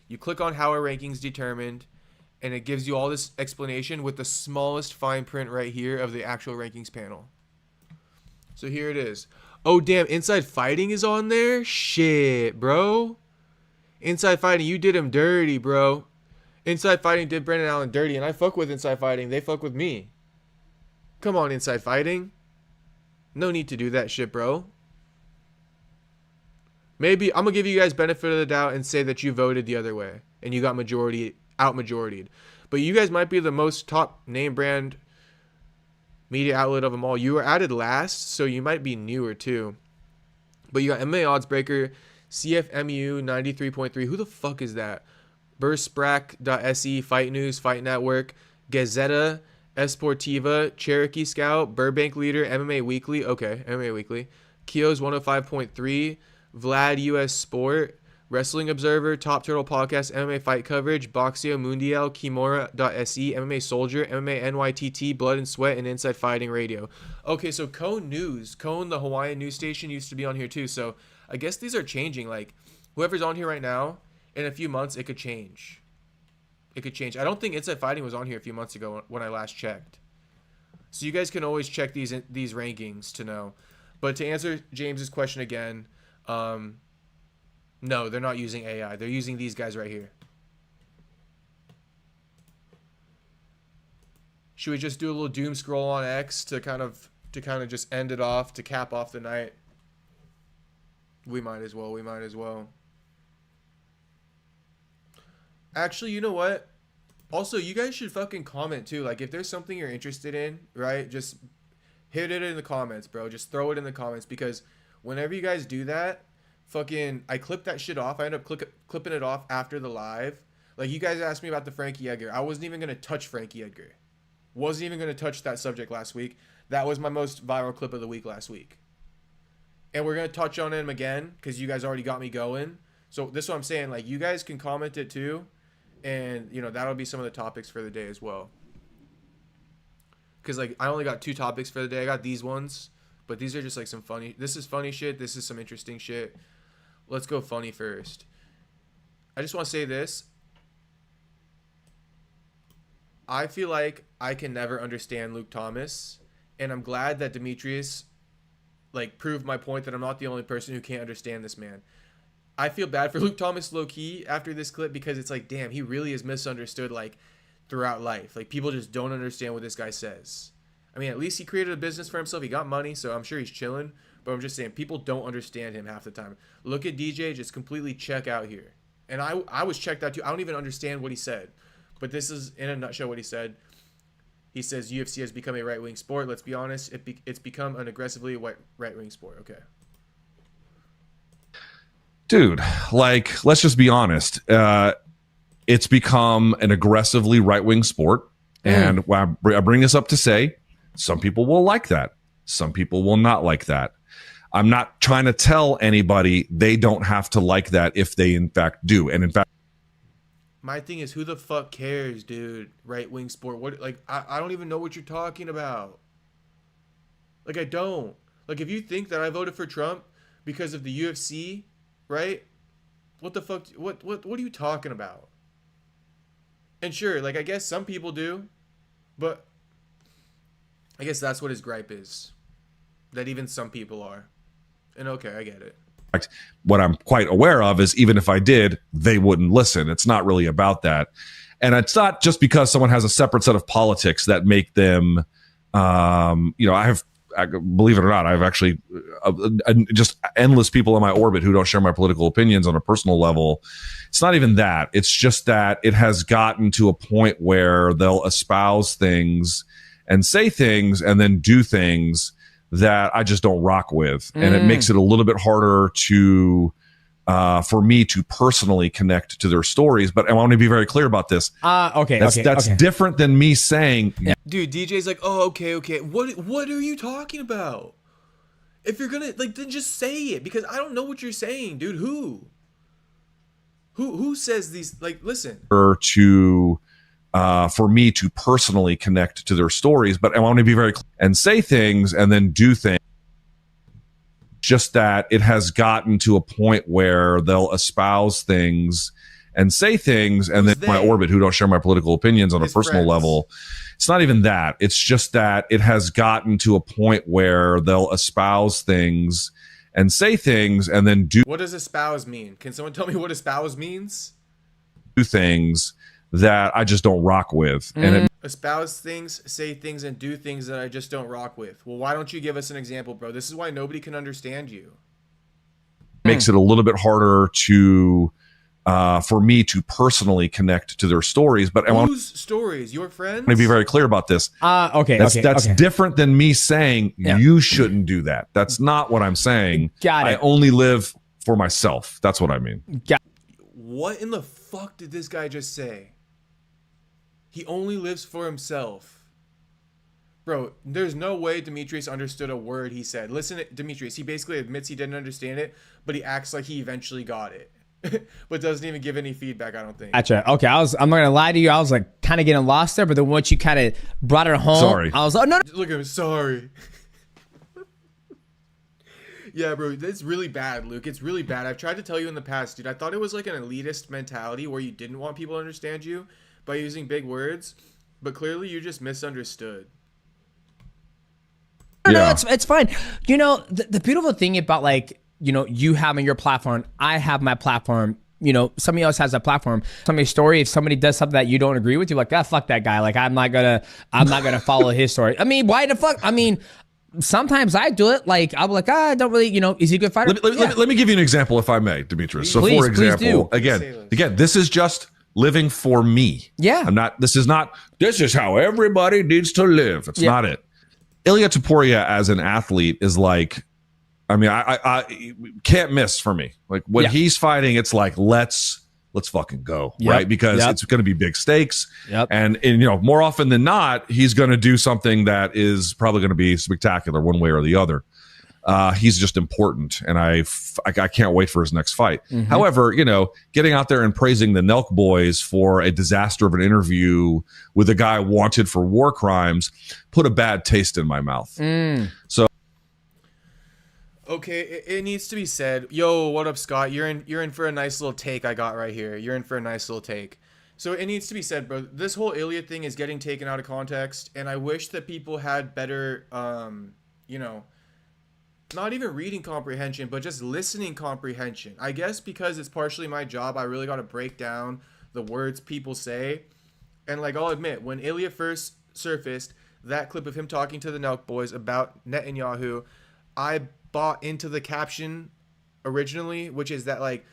You click on how our rankings determined, and it gives you all this explanation with the smallest fine print right here of the actual rankings panel. So here it is. Oh, damn. Inside Fighting is on there? Shit, bro. Inside Fighting, you did him dirty, bro. Inside Fighting did Brendan Allen dirty, and I fuck with Inside Fighting. They fuck with me. Come on, Inside Fighting. No need to do that shit, bro. Maybe I'm going to give you guys benefit of the doubt and say that you voted the other way, and you got out-majoritied. But you guys might be the most top name brand media outlet of them all. You were added last, so you might be newer too. But you got MMA Oddsbreaker, CFMU 93.3. Who the fuck is that? Bursprac.se, Fight News, Fight Network, Gazeta, Esportiva, Cherokee Scout, Burbank Leader, MMA Weekly. Okay, MMA Weekly. Kio's 105.3, Vlad US Sport, Wrestling Observer, Top Turtle Podcast, MMA Fight Coverage, Boxeo Mundial, Kimura.se, MMA Soldier, MMA NYTT, Blood and Sweat, and Inside Fighting Radio. Okay, so Cone News, Cone, the Hawaiian news station, used to be on here too. So I guess these are changing. Like, whoever's on here right now, in a few months, it could change. It could change. I don't think Inside Fighting was on here a few months ago when I last checked. So you guys can always check these rankings to know. But to answer James's question again, no, they're not using AI. They're using these guys right here. Should we just do a little doom scroll on X to kind of just end it off, to cap off the night? We might as well. We might as well. Actually, you know what? Also, you guys should fucking comment too. Like, if there's something you're interested in, right? Just hit it in the comments, bro. Just throw it in the comments, because whenever you guys do that, fucking, I clip that shit off. I end up clipping it off after the live. Like, you guys asked me about the Frankie Edgar. I wasn't even going to touch Frankie Edgar. Wasn't even going to touch that subject last week. That was my most viral clip of the week last week. And we're going to touch on him again, because you guys already got me going. So this is what I'm saying. Like, you guys can comment it too. And, you know, that'll be some of the topics for the day as well. Because, like, I only got 2 topics for the day. I got these ones. But these are just, like, some funny... This is funny shit. This is some interesting shit. Let's go funny first. I just want to say this. I feel like I can never understand Luke Thomas. And I'm glad that Demetrius, like, proved my point that I'm not the only person who can't understand this man. I feel bad for Luke Thomas low-key after this clip, because it's like, damn, he really is misunderstood, like, throughout life. Like, people just don't understand what this guy says. I mean, at least he created a business for himself. He got money, so I'm sure he's chilling. But I'm just saying, people don't understand him half the time. Look at DJ, just completely check out here. And I was checked out too. I don't even understand what he said. But this is, in a nutshell, what he said. He says, UFC has become a right-wing sport. Let's be honest, it's become an aggressively right-wing sport. Okay. Dude, like, let's just be honest. It's become an aggressively right-wing sport. And I bring this up to say, some people will like that. Some people will not like that. I'm not trying to tell anybody they don't have to like that if they, in fact, do. And, in fact... My thing is, who the fuck cares, dude? Right-wing sport. What? Like, I don't even know what you're talking about. Like, I don't. Like, if you think that I voted for Trump because of the UFC... right? What the fuck? What are you talking about? And sure, like, I guess some people do, but I guess that's what his gripe is. That even some people are. And okay, I get it. What I'm quite aware of is, even if I did, they wouldn't listen. It's not really about that. And it's not just because someone has a separate set of politics that make them, you know, believe it or not, I have actually just endless people in my orbit who don't share my political opinions on a personal level. It's not even that. It's just that it has gotten to a point where they'll espouse things and say things and then do things that I just don't rock with. And it makes it a little bit harder to, for me to personally connect to their stories. But I want to be very clear about this. That's different than me saying, dude, DJ's like, oh, okay. What are you talking about? If you're gonna, like, then just say it, because I don't know what you're saying, dude. Who says these? Like, listen. To, for me to personally connect to their stories, but I want to be very clear and say things and then do things. Just that it has gotten to a point where they'll espouse things and say things, and then my orbit who don't share my political opinions on a personal level. It's not even that. It's just that it has gotten to a point where they'll espouse things and say things and then do. What does espouse mean? Can someone tell me what espouse means? Do things that I just don't rock with. And espouse things, say things, and do things that I just don't rock with. Well, why don't you give us an example, bro? This is why nobody can understand you. Makes it a little bit harder to, for me to personally connect to their stories. But I want Whose stories? Your friends? to be very clear about this. Okay. That's different than me saying you shouldn't do that. That's not what I'm saying. Got it. I only live for myself. That's what I mean. What in the fuck did this guy just say? He only lives for himself. Bro, there's no way Demetrius understood a word he said. Listen to Demetrius. He basically admits he didn't understand it, but he acts like he eventually got it. But doesn't even give any feedback, I don't think. Gotcha. Okay, I'm not gonna lie to you. I was like kind of getting lost there, but then once you kind of brought it home, Sorry. I was like, oh, no. Look at him, sorry. Yeah, bro, that's really bad, Luke. It's really bad. I've tried to tell you in the past, dude. I thought it was like an elitist mentality where you didn't want people to understand you by using big words, but clearly you just misunderstood. No, it's fine. You know, the beautiful thing about like, you know, you having your platform, I have my platform, you know, somebody else has a platform. Somebody's story, if somebody does something that you don't agree with, you're like, fuck that guy. Like, I'm not gonna follow his story. I mean, why the fuck? I mean, sometimes I do it. Like, I'm like, I don't really, you know, is he a good fighter? Let me give you an example, if I may, Demetrius. So, Please, for example, please again, this is just living for me. Yeah. This is how everybody needs to live. It's not it. Ilya Topuria as an athlete is like, I mean, I can't miss for me. Like when he's fighting, it's like, let's fucking go. Right. Because it's going to be big stakes. And, you know, more often than not, he's going to do something that is probably going to be spectacular one way or the other. He's just important, and I can't wait for his next fight. However, you know, getting out there and praising the Nelk boys for a disaster of an interview with a guy wanted for war crimes put a bad taste in my mouth. So, okay, it needs to be said. Yo, what up, Scott? You're in for a nice little take I got right here. You're in for a nice little take. So it needs to be said, bro. This whole Ilya thing is getting taken out of context, and I wish that people had better, you know, not even reading comprehension, but just listening comprehension. I guess because it's partially my job, I really got to break down the words people say. And like, I'll admit, when Ilya first surfaced, that clip of him talking to the Nelk boys about Netanyahu, I bought into the caption originally, which is that like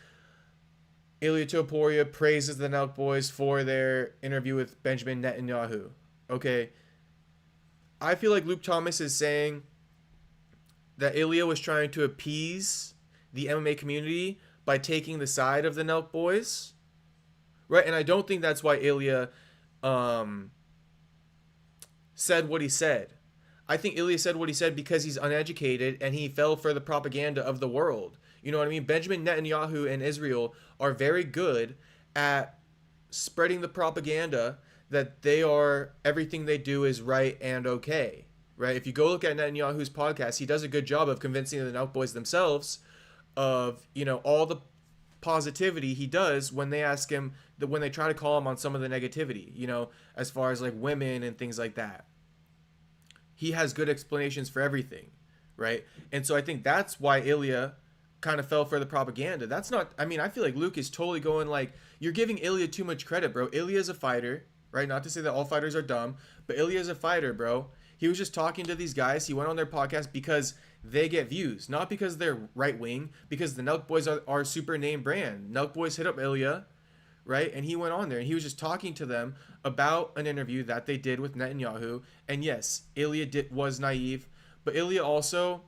Ilya Topuria praises the Nelk boys for their interview with Benjamin Netanyahu. Okay. I feel like Luke Thomas is saying that Ilya was trying to appease the MMA community by taking the side of the Nelk boys, right? And I don't think that's why Ilya said what he said. I think Ilya said what he said because he's uneducated and he fell for the propaganda of the world. You know what I mean? Benjamin Netanyahu and Israel are very good at spreading the propaganda that everything they do is right and okay. Right? If you go look at Netanyahu's podcast, he does a good job of convincing the Nelk boys themselves of, you know, all the positivity he does when they ask him, when they try to call him on some of the negativity, you know, as far as like women and things like that. He has good explanations for everything, right? And so I think that's why Ilya kind of fell for the propaganda. That's not, I mean, I feel like Luke is totally going like, you're giving Ilya too much credit, bro. Ilya is a fighter, right? Not to say that all fighters are dumb, but Ilya is a fighter, bro. He was just talking to these guys. He went on their podcast because they get views, not because they're right wing, because the Nelk boys are super name brand. Nelk boys hit up Ilya, right? And he went on there and he was just talking to them about an interview that they did with Netanyahu. And yes, Ilya was naive, but Ilya also,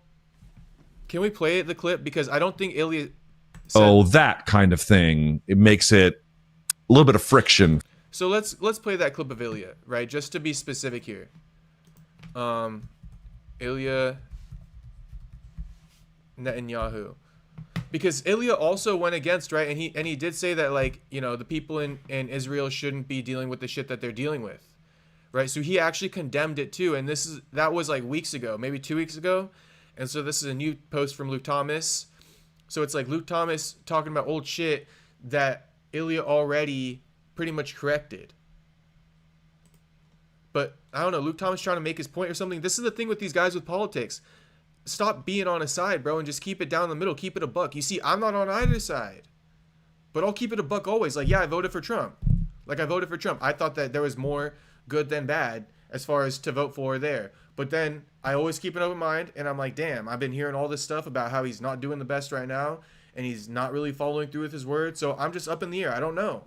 can we play the clip? Because I don't think Ilya said, that kind of thing. It makes it a little bit of friction. So let's play that clip of Ilya, right? Just to be specific here. Ilya Netanyahu, because Ilya also went against, right, and he did say that, like, you know, the people in Israel shouldn't be dealing with the shit that they're dealing with, right? So he actually condemned it too, and that was like weeks ago, maybe 2 weeks ago, and so this is a new post from Luke Thomas. So it's like Luke Thomas talking about old shit that Ilya already pretty much corrected. But I don't know, Luke Thomas trying to make his point or something. This is the thing with these guys with politics. Stop being on a side, bro, and just keep it down the middle. Keep it a buck. You see, I'm not on either side. But I'll keep it a buck always. Like, yeah, I voted for Trump. Like, I voted for Trump. I thought that there was more good than bad as far as to vote for there. But then I always keep an open mind, and I'm like, damn, I've been hearing all this stuff about how he's not doing the best right now. and he's not really following through with his word. So I'm just up in the air. I don't know.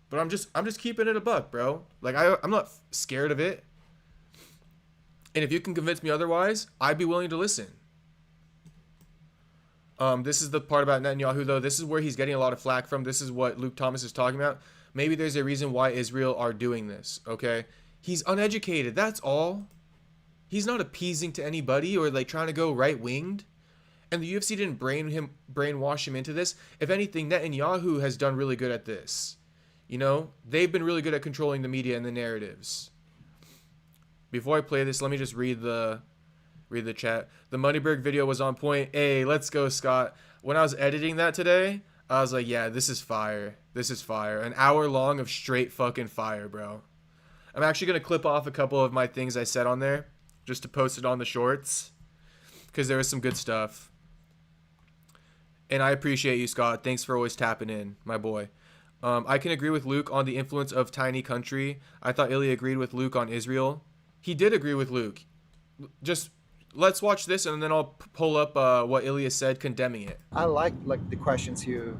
But I'm just keeping it a buck, bro. Like I'm not scared of it. And if you can convince me otherwise, I'd be willing to listen. This is the part about Netanyahu, though. This is where he's getting a lot of flack from. This is what Luke Thomas is talking about. Maybe there's a reason why Israel are doing this, okay? He's uneducated, that's all. He's not appeasing to anybody or like trying to go right-winged. And the UFC didn't brainwash him into this. If anything, Netanyahu has done really good at this. You know, they've been really good at controlling the media and the narratives. Before I play this, let me just read the chat. The Moneyberg video was on point. Hey, let's go, Scott. When I was editing that today, I was like, yeah, this is fire. This is fire. An hour long of straight fucking fire, bro. I'm actually going to clip off a couple of my things I said on there just to post it on the shorts because there was some good stuff. And I appreciate you, Scott. Thanks for always tapping in, my boy. I can agree with Luke on the influence of tiny country. I thought Ilya agreed with Luke on Israel. He did agree with Luke. Just let's watch this and then I'll pull up what Ilya said condemning it. I like the questions you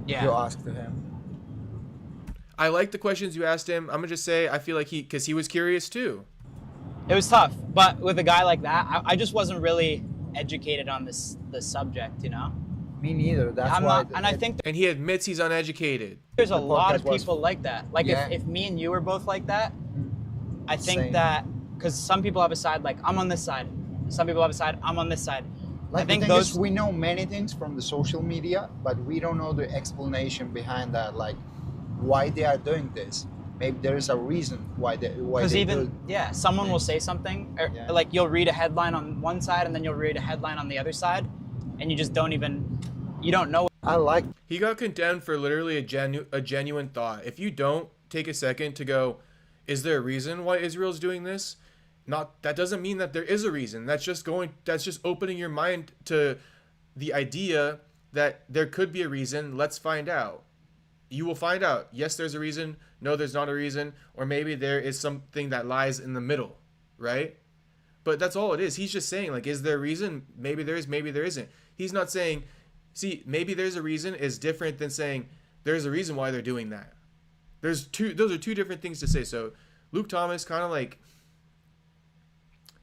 asked to him. I like the questions you asked him. I'm gonna just say I feel like because he was curious too. It was tough, but with a guy like that, I just wasn't really educated on this subject, you know. Me neither. That's I think and he admits he's uneducated. There's a lot of people like that. Like if me and you were both like that, I think that because some people have a side like I'm on this side, some people have a side I'm on this side. Like I think the thing is, we know many things from the social media, but we don't know the explanation behind that, like why they are doing this. Maybe there is a reason why they do it. Someone will say something, or like you'll read a headline on one side and then you'll read a headline on the other side, and you just don't know. He got condemned for literally a genuine thought. If you don't take a second to go, is there a reason why Israel's doing this? That doesn't mean that there is a reason. That's just opening your mind to the idea that there could be a reason. Let's find out. You will find out. Yes, there's a reason. No, there's not a reason. Or maybe there is something that lies in the middle, right? But that's all it is. He's just saying, like, is there a reason? Maybe there is, maybe there isn't. He's not saying, see, maybe there's a reason is different than saying there's a reason why they're doing that. Those are two different things to say. So Luke Thomas kind of like,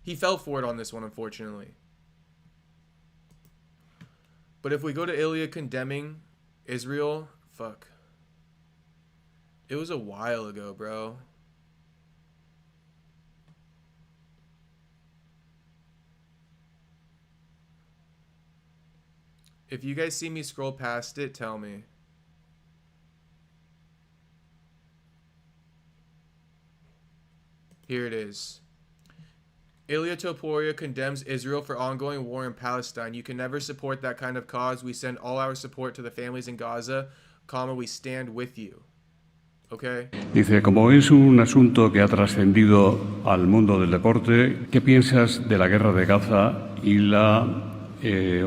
he fell for it on this one, unfortunately. But if we go to Ilya condemning Israel, fuck. It was a while ago, bro. If you guys see me scroll past it, tell me. Here it is. Ilya Topuria condemns Israel for ongoing war in Palestine. You can never support that kind of cause. We send all our support to the families in Gaza, we stand with you. Okay. Dice, como es un asunto que ha trascendido al mundo del deporte, ¿qué piensas de la guerra de Gaza y la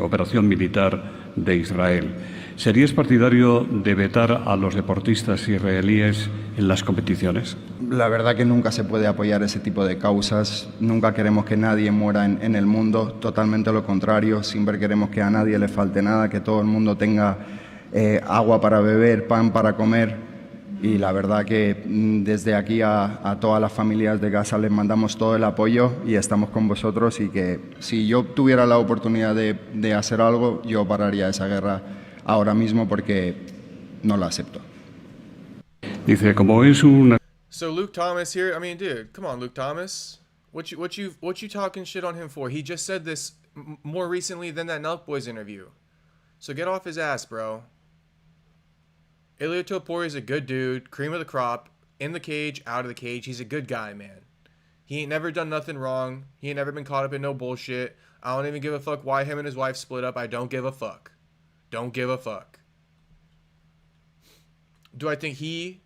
operación militar de Israel? ¿Serías partidario de vetar a los deportistas israelíes en las competiciones? La verdad que nunca se puede apoyar ese tipo de causas. Nunca queremos que nadie muera en el mundo. Totalmente lo contrario. Siempre queremos que a nadie le falte nada, que todo el mundo tenga agua para beber, pan para comer. Y la verdad que desde aquí a todas las familias de Gaza les mandamos todo el apoyo y estamos con vosotros, y que si yo tuviera la oportunidad de hacer algo, yo pararía esa guerra ahora mismo porque no la acepto. Dice, como es una... So Luke Thomas here, I mean, dude, come on, Luke Thomas. What you talking shit on him for? He just said this more recently than that Nelk Boys interview. So get off his ass, bro. Ilya Topuria is a good dude, cream of the crop, in the cage, out of the cage. He's a good guy, man. He ain't never done nothing wrong. He ain't never been caught up in no bullshit. I don't even give a fuck why him and his wife split up. I don't give a fuck. Don't give a fuck. Do I think he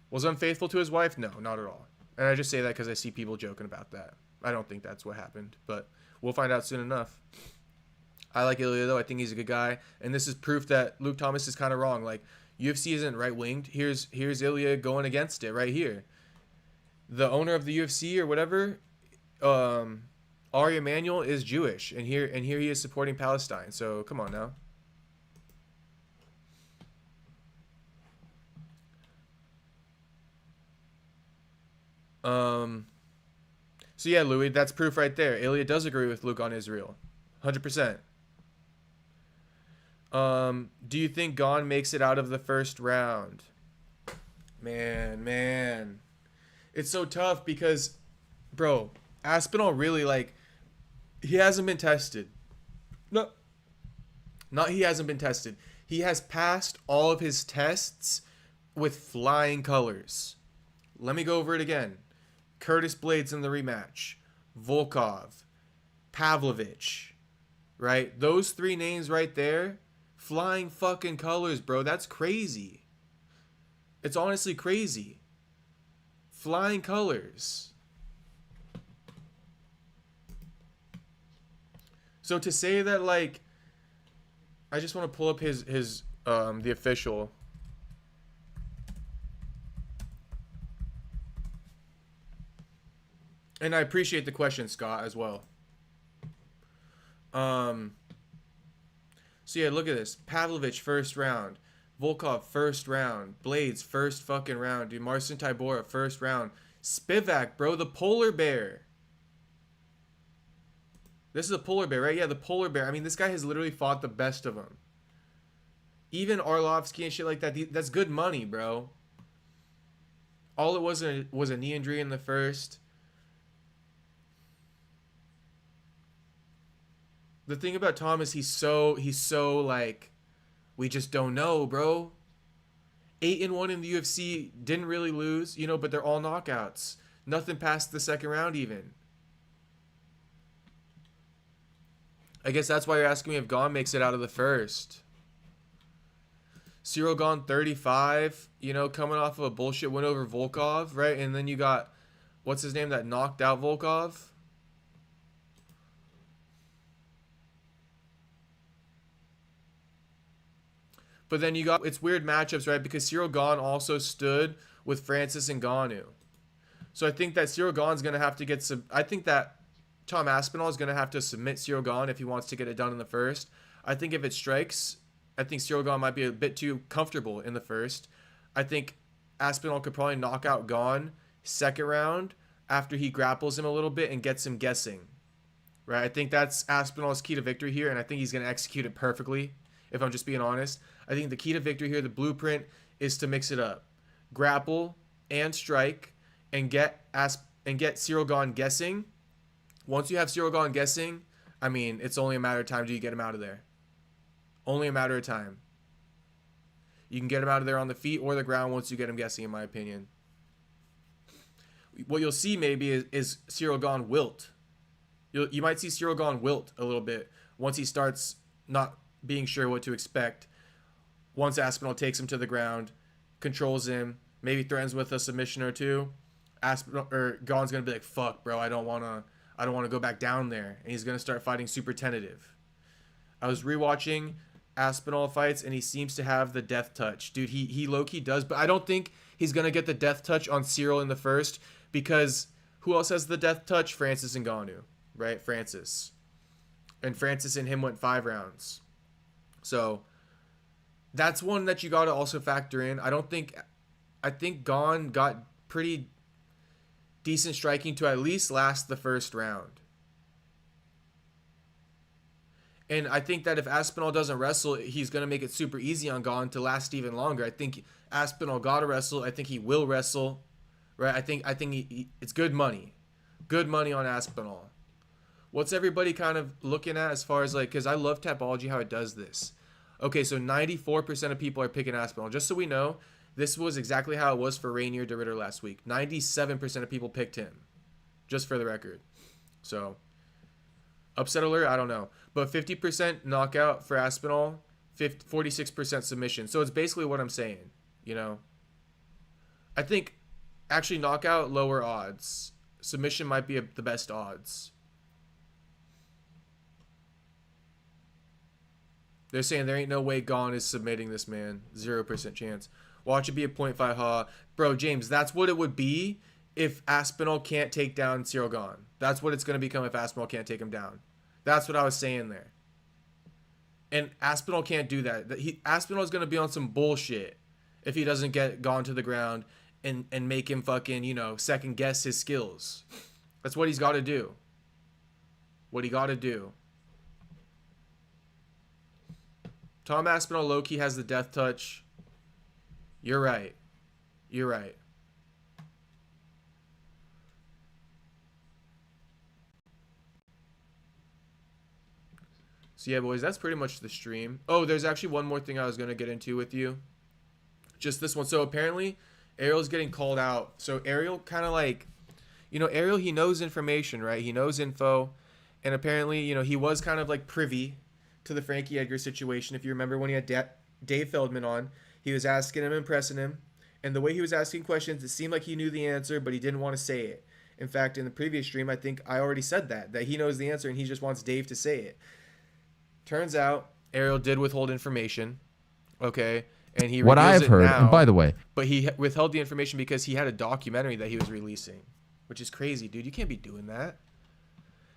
was unfaithful to his wife? No, not at all. And I just say that because I see people joking about that. I don't think that's what happened, but we'll find out soon enough. I like Ilya, though. I think he's a good guy. And this is proof that Luke Thomas is kind of wrong. Like, UFC isn't right-winged. Here's Ilya going against it right here. The owner of the UFC or whatever, on Ari Emanuel is Jewish, and here he is supporting Palestine. So come on now. So yeah, Louis, that's proof right there. Ilya does agree with Luke on Israel, 100%. Do you think Gon makes it out of the first round? Man, it's so tough because, bro, Aspinall really, like, he hasn't been tested. No, not he hasn't been tested. He has passed all of his tests with flying colors. Let me go over it again. Curtis Blades in the rematch, Volkov, Pavlovich, right? Those three names right there, flying fucking colors, bro. That's crazy. It's honestly crazy. Flying colors. So to say that, like, I just want to pull up his the official. And I appreciate the question, Scott, as well. So yeah, look at this. Pavlovich, first round. Volkov, first round. Blades, first fucking round. Dude, Marcin Tybura, first round. Spivak, bro, the polar bear. This is a polar bear, right? Yeah, the polar bear. I mean, this guy has literally fought the best of them. Even Arlovsky and shit like that. That's good money, bro. All it was a knee injury in the first. The thing about Tom is he's so like, we just don't know, bro. 8-1 in the UFC, didn't really lose, you know, but they're all knockouts. Nothing past the second round even. I guess that's why you're asking me if Gon makes it out of the first. Cyril Gon 35, you know, coming off of a bullshit win over Volkov, right? And then you got, what's his name that knocked out Volkov? But then you got, it's weird matchups, right? Because Cyril Gane also stood with Francis Ngannou. So I think that Cyril Gane's going to have to get some, I think that Tom Aspinall is going to have to submit Cyril Gane if he wants to get it done in the first. I think if it strikes, I think Cyril Gane might be a bit too comfortable in the first. I think Aspinall could probably knock out Gane second round after he grapples him a little bit and gets him guessing. Right? I think that's Aspinall's key to victory here, and I think he's going to execute it perfectly, if I'm just being honest. I think the key to victory here, the blueprint, is to mix it up. Grapple and strike and get Cyril Gane guessing. Once you have Cyril Gane guessing, I mean, it's only a matter of time till you get him out of there. Only a matter of time. You can get him out of there on the feet or the ground once you get him guessing, in my opinion. What you'll see maybe is Cyril Gane wilt. You might see Cyril Gane wilt a little bit once he starts not being sure what to expect. Once Aspinall takes him to the ground, controls him, maybe threatens with a submission or two, Gane's gonna be like, "Fuck, bro, I don't wanna go back down there," and he's gonna start fighting super tentative. I was rewatching Aspinall fights, and he seems to have the death touch, dude. He low key does, but I don't think he's gonna get the death touch on Cyril in the first, because who else has the death touch? Francis Ngannou, right? Francis and him went 5 rounds, so that's one that you got to also factor in. I think Gane got pretty decent striking to at least last the first round. And I think that if Aspinall doesn't wrestle, he's going to make it super easy on Gane to last even longer. I think Aspinall got to wrestle. I think he will wrestle. Right? I think it's good money. Good money on Aspinall. What's everybody kind of looking at as far as, like, because I love Tapology, how it does this. Okay, so 94% of people are picking Aspinall. Just so we know, this was exactly how it was for Rainier de Ritter last week. 97% of people picked him, just for the record. So, upset alert, I don't know. But 50% knockout for Aspinall, 46% submission. So it's basically what I'm saying, you know. I think, actually, knockout, lower odds. Submission might be the best odds. They're saying there ain't no way Gane is submitting this man. 0% chance. Watch it be a 0.5 ha. Bro, James, that's what it would be if Aspinall can't take down Cyril Gahn. That's what it's going to become if Aspinall can't take him down. That's what I was saying there. And Aspinall can't do that. Aspinall is going to be on some bullshit if he doesn't get Gahn to the ground and make him fucking, you know, second guess his skills. That's what he's got to do. What he got to do. Tom Aspinall low-key has the death touch. You're right. You're right. So yeah, boys, that's pretty much the stream. Oh, there's actually one more thing I was going to get into with you. Just this one. So apparently, Ariel's getting called out. So Ariel kind of like, you know, Ariel, he knows information, right? He knows info. And apparently, you know, he was kind of like privy to the Frankie Edgar situation. If you remember when he had Dave Feldman on, he was asking him and pressing him. And the way he was asking questions, it seemed like he knew the answer, but he didn't want to say it. In fact, in the previous stream, I think I already said that he knows the answer and he just wants Dave to say it. Turns out Ariel did withhold information, okay, and he what I've heard, now, and by the way, but he withheld the information because he had a documentary that he was releasing, which is crazy, dude. You can't be doing that.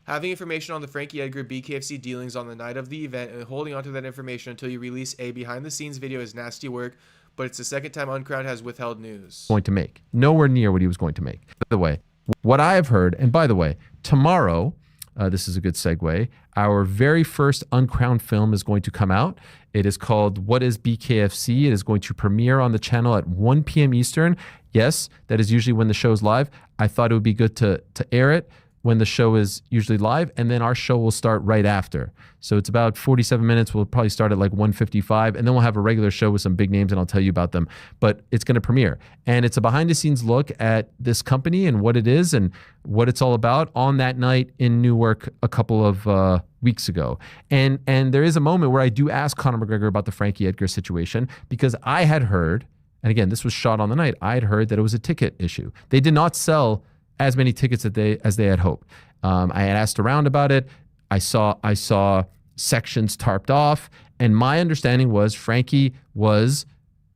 Having information on the Frankie Edgar BKFC dealings on the night of the event and holding onto that information until you release a behind-the-scenes video is nasty work. But it's the second time Uncrowned has withheld news. Going to make nowhere near what he was going to make. By the way, what I have heard, and by the way, tomorrow. This is a good segue. Our very first Uncrowned film is going to come out. It is called What is BKFC? It is going to premiere on the channel at 1 p.m. Eastern. Yes, that is usually when the show's live. I thought it would be good to air it when the show is usually live, and then our show will start right after. So it's about 47 minutes. We'll probably start at like 1:55, and then we'll have a regular show with some big names, and I'll tell you about them. But it's going to premiere. And it's a behind-the-scenes look at this company and what it is and what it's all about on that night in Newark a couple of weeks ago. And there is a moment where I do ask Conor McGregor about the Frankie Edgar situation because I had heard, and again, this was shot on the night, I had heard that it was a ticket issue. They did not sell as many tickets as they had hoped. I had asked around about it. I saw sections tarped off, and my understanding was Frankie was,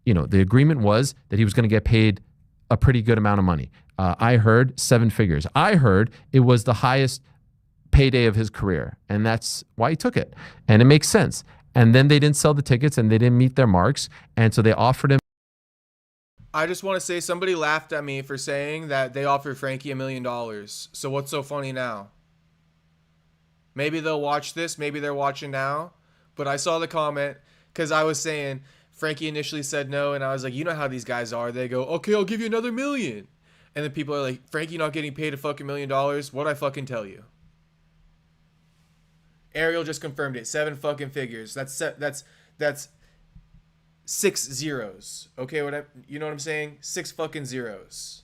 you know, the agreement was that he was going to get paid a pretty good amount of money. I heard 7 figures. I heard it was the highest payday of his career, and that's why he took it. And it makes sense. And then they didn't sell the tickets, and they didn't meet their marks, and so they offered him. I just want to say somebody laughed at me for saying that they offered Frankie $1 million. So what's so funny now? Maybe they'll watch this. Maybe they're watching now. But I saw the comment because I was saying Frankie initially said no. And I was like, you know how these guys are. They go, okay, I'll give you another $1 million. And then people are like, Frankie not getting paid a fucking $1 million. What'd I fucking tell you? Ariel just confirmed it. 7 fucking figures. That's 6 zeros. Okay, you know what I'm saying? 6 fucking zeros.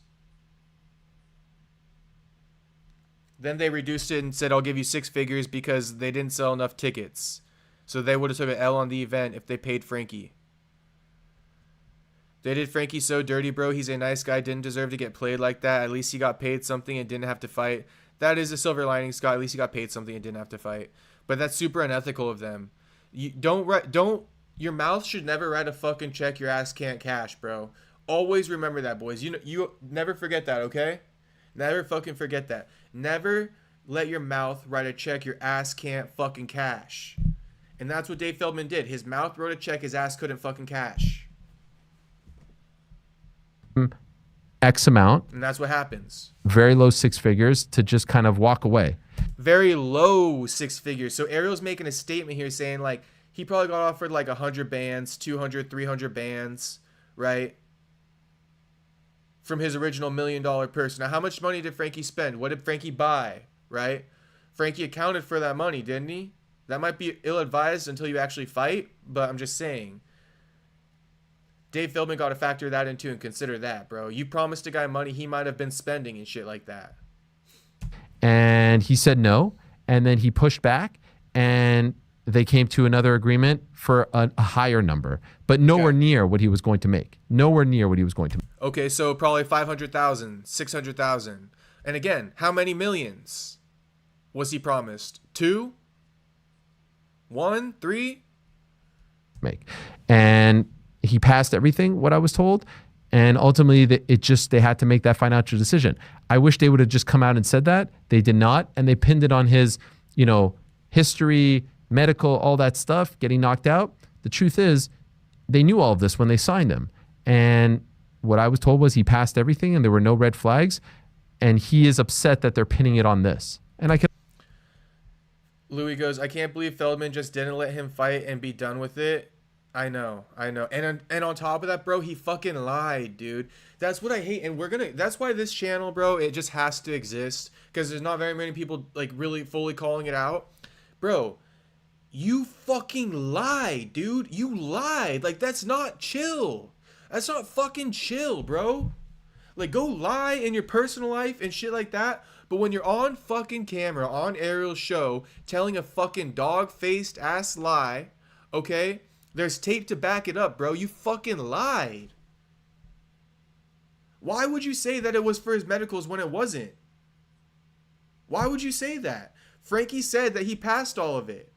Then they reduced it and said, I'll give you 6 figures because they didn't sell enough tickets. So they would have took an L on the event if they paid Frankie. They did Frankie so dirty, bro. He's a nice guy. Didn't deserve to get played like that. At least he got paid something and didn't have to fight. That is a silver lining, Scott. At least he got paid something and didn't have to fight. But that's super unethical of them. You don't. Your mouth should never write a fucking check your ass can't cash, bro. Always remember that, boys. You never forget that, okay? Never fucking forget that. Never let your mouth write a check your ass can't fucking cash. And that's what Dave Feldman did. His mouth wrote a check his ass couldn't fucking cash. X amount. And that's what happens. Very low 6 figures to just kind of walk away. Very low 6 figures. So Ariel's making a statement here saying like, he probably got offered like 100 bands, 200, 300 bands, right? From his original $1 million purse. Now, how much money did Frankie spend? What did Frankie buy, right? Frankie accounted for that money, didn't he? That might be ill-advised until you actually fight, but I'm just saying. Dave Feldman got to factor that into and consider that, bro. You promised a guy money he might have been spending and shit like that. And he said no, and then he pushed back, and they came to another agreement for a higher number, but nowhere near what he was going to make. Nowhere near what he was going to make. Okay, so probably 500,000, 600,000. And again, how many millions was he promised? 2? 1? 3? Make. And he passed everything, what I was told. And ultimately, they had to make that financial decision. I wish they would have just come out and said that. They did not, and they pinned it on his, history, medical, all that stuff, getting knocked out. The truth is, they knew all of this when they signed him. And what I was told was he passed everything and there were no red flags. And he is upset that they're pinning it on this. And I can. Louis goes, I can't believe Feldman just didn't let him fight and be done with it. I know. And on top of that, bro, he fucking lied, dude. That's what I hate. And that's why this channel, bro, it just has to exist. Because there's not very many people, like, really fully calling it out. Bro, you fucking lied, dude. You lied. Like, that's not chill. That's not fucking chill, bro. Like, go lie in your personal life and shit like that. But when you're on fucking camera, on Ariel's show, telling a fucking dog-faced ass lie, okay? There's tape to back it up, bro. You fucking lied. Why would you say that it was for his medicals when it wasn't? Why would you say that? Frankie said that he passed all of it.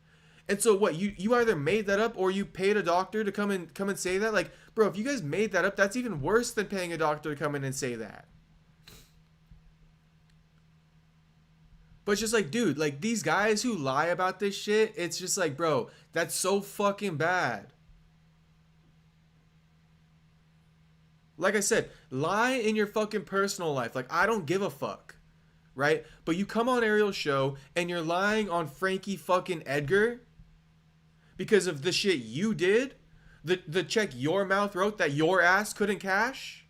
And so what, you either made that up or you paid a doctor to come and say that? Like, bro, if you guys made that up, that's even worse than paying a doctor to come in and say that. But it's just like, dude, like, these guys who lie about this shit, it's just like, bro, that's so fucking bad. Like I said, lie in your fucking personal life. Like, I don't give a fuck, right? But you come on Ariel's show and you're lying on Frankie fucking Edgar because of the shit you did, the check your mouth wrote that your ass couldn't cash,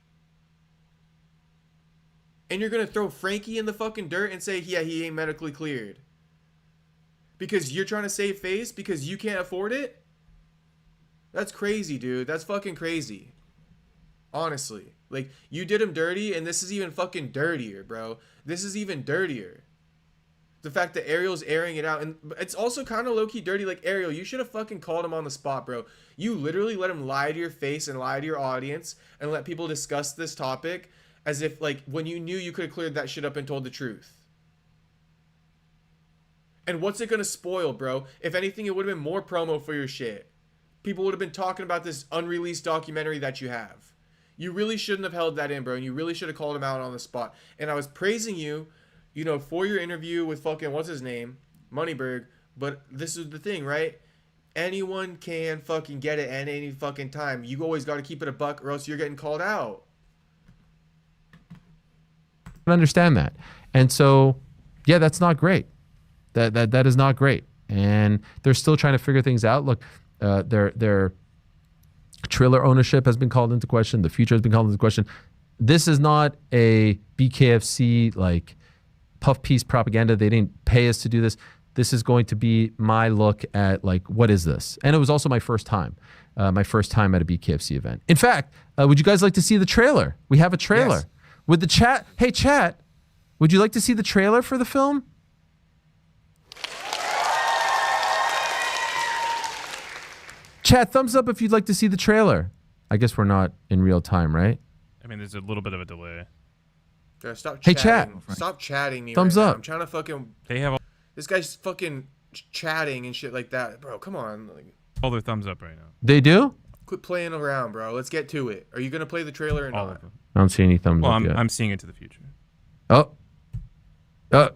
and you're gonna throw Frankie in the fucking dirt and say, yeah, he ain't medically cleared because you're trying to save face because you can't afford it? That's crazy, dude. That's fucking crazy. Honestly, like, you did him dirty, and this is even fucking dirtier, bro. This is even dirtier. The fact that Ariel's airing it out, and it's also kind of low-key dirty. Like, Ariel, you should have fucking called him on the spot, bro. You literally let him lie to your face and lie to your audience and let people discuss this topic as if, like, when you knew you could have cleared that shit up and told the truth. And what's it gonna spoil, bro? If anything, it would have been more promo for your shit. People would have been talking about this unreleased documentary that you have. You really shouldn't have held that in, bro. And you really should have called him out on the spot. And I was praising you, for your interview with fucking, what's his name? Moneyberg. But this is the thing, right? Anyone can fucking get it at any fucking time. You always got to keep it a buck or else you're getting called out. I understand that. And so, yeah, that's not great. That is not great. And they're still trying to figure things out. Look, their Triller ownership has been called into question. The future has been called into question. This is not a BKFC like puff piece propaganda. They didn't pay us to do this. This is going to be my look at, like, what is this? And it was also my first time at a BKFC event. In fact, would you guys like to see the trailer? We have a trailer. Yes. With the chat. Hey, chat, would you like to see the trailer for the film? Chat, thumbs up if you'd like to see the trailer. I guess we're not in real time, right? I mean, there's a little bit of a delay. Stop hey, chatting. chat. Stop chatting me. Thumbs right up. Now. I'm trying to fucking. They have this guy's fucking chatting and shit like that, bro. Come on. Like, all their thumbs up right now. They do? Quit playing around, bro. Let's get to it. Are you gonna play the trailer or all not? Of them. I don't see any thumbs up yet. I'm seeing into the future. Oh.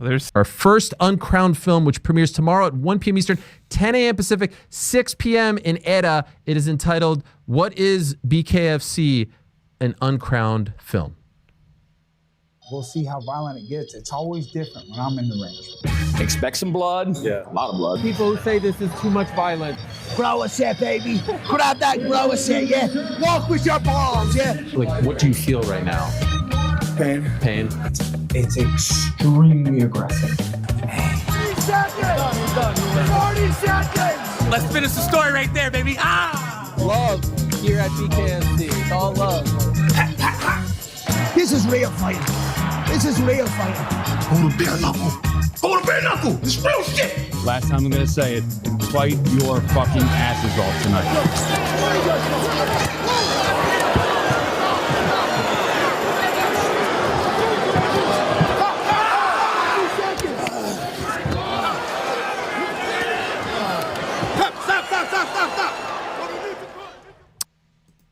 There's our first uncrowned film, which premieres tomorrow at 1 p.m. Eastern, 10 a.m. Pacific, 6 p.m. in EDA. It is entitled, What is BKFC? An uncrowned film. We'll see how violent it gets. It's always different when I'm in the ring. Expect some blood. Yeah, a lot of blood. People who say this is too much violence. Grow a set, baby. Grab that grow a set, yeah. Walk with your balls, yeah. Like, what do you feel right now? Pain. Pain. It's extremely aggressive. 30 seconds! 40 seconds! Let's finish the story right there, baby. Ah! Love here at BKFC. It's all love. This is real fighting. This is real fighting. Hold a bare knuckle. Hold a bare knuckle. This real shit. Last time I'm gonna say it. Fight your fucking asses off tonight.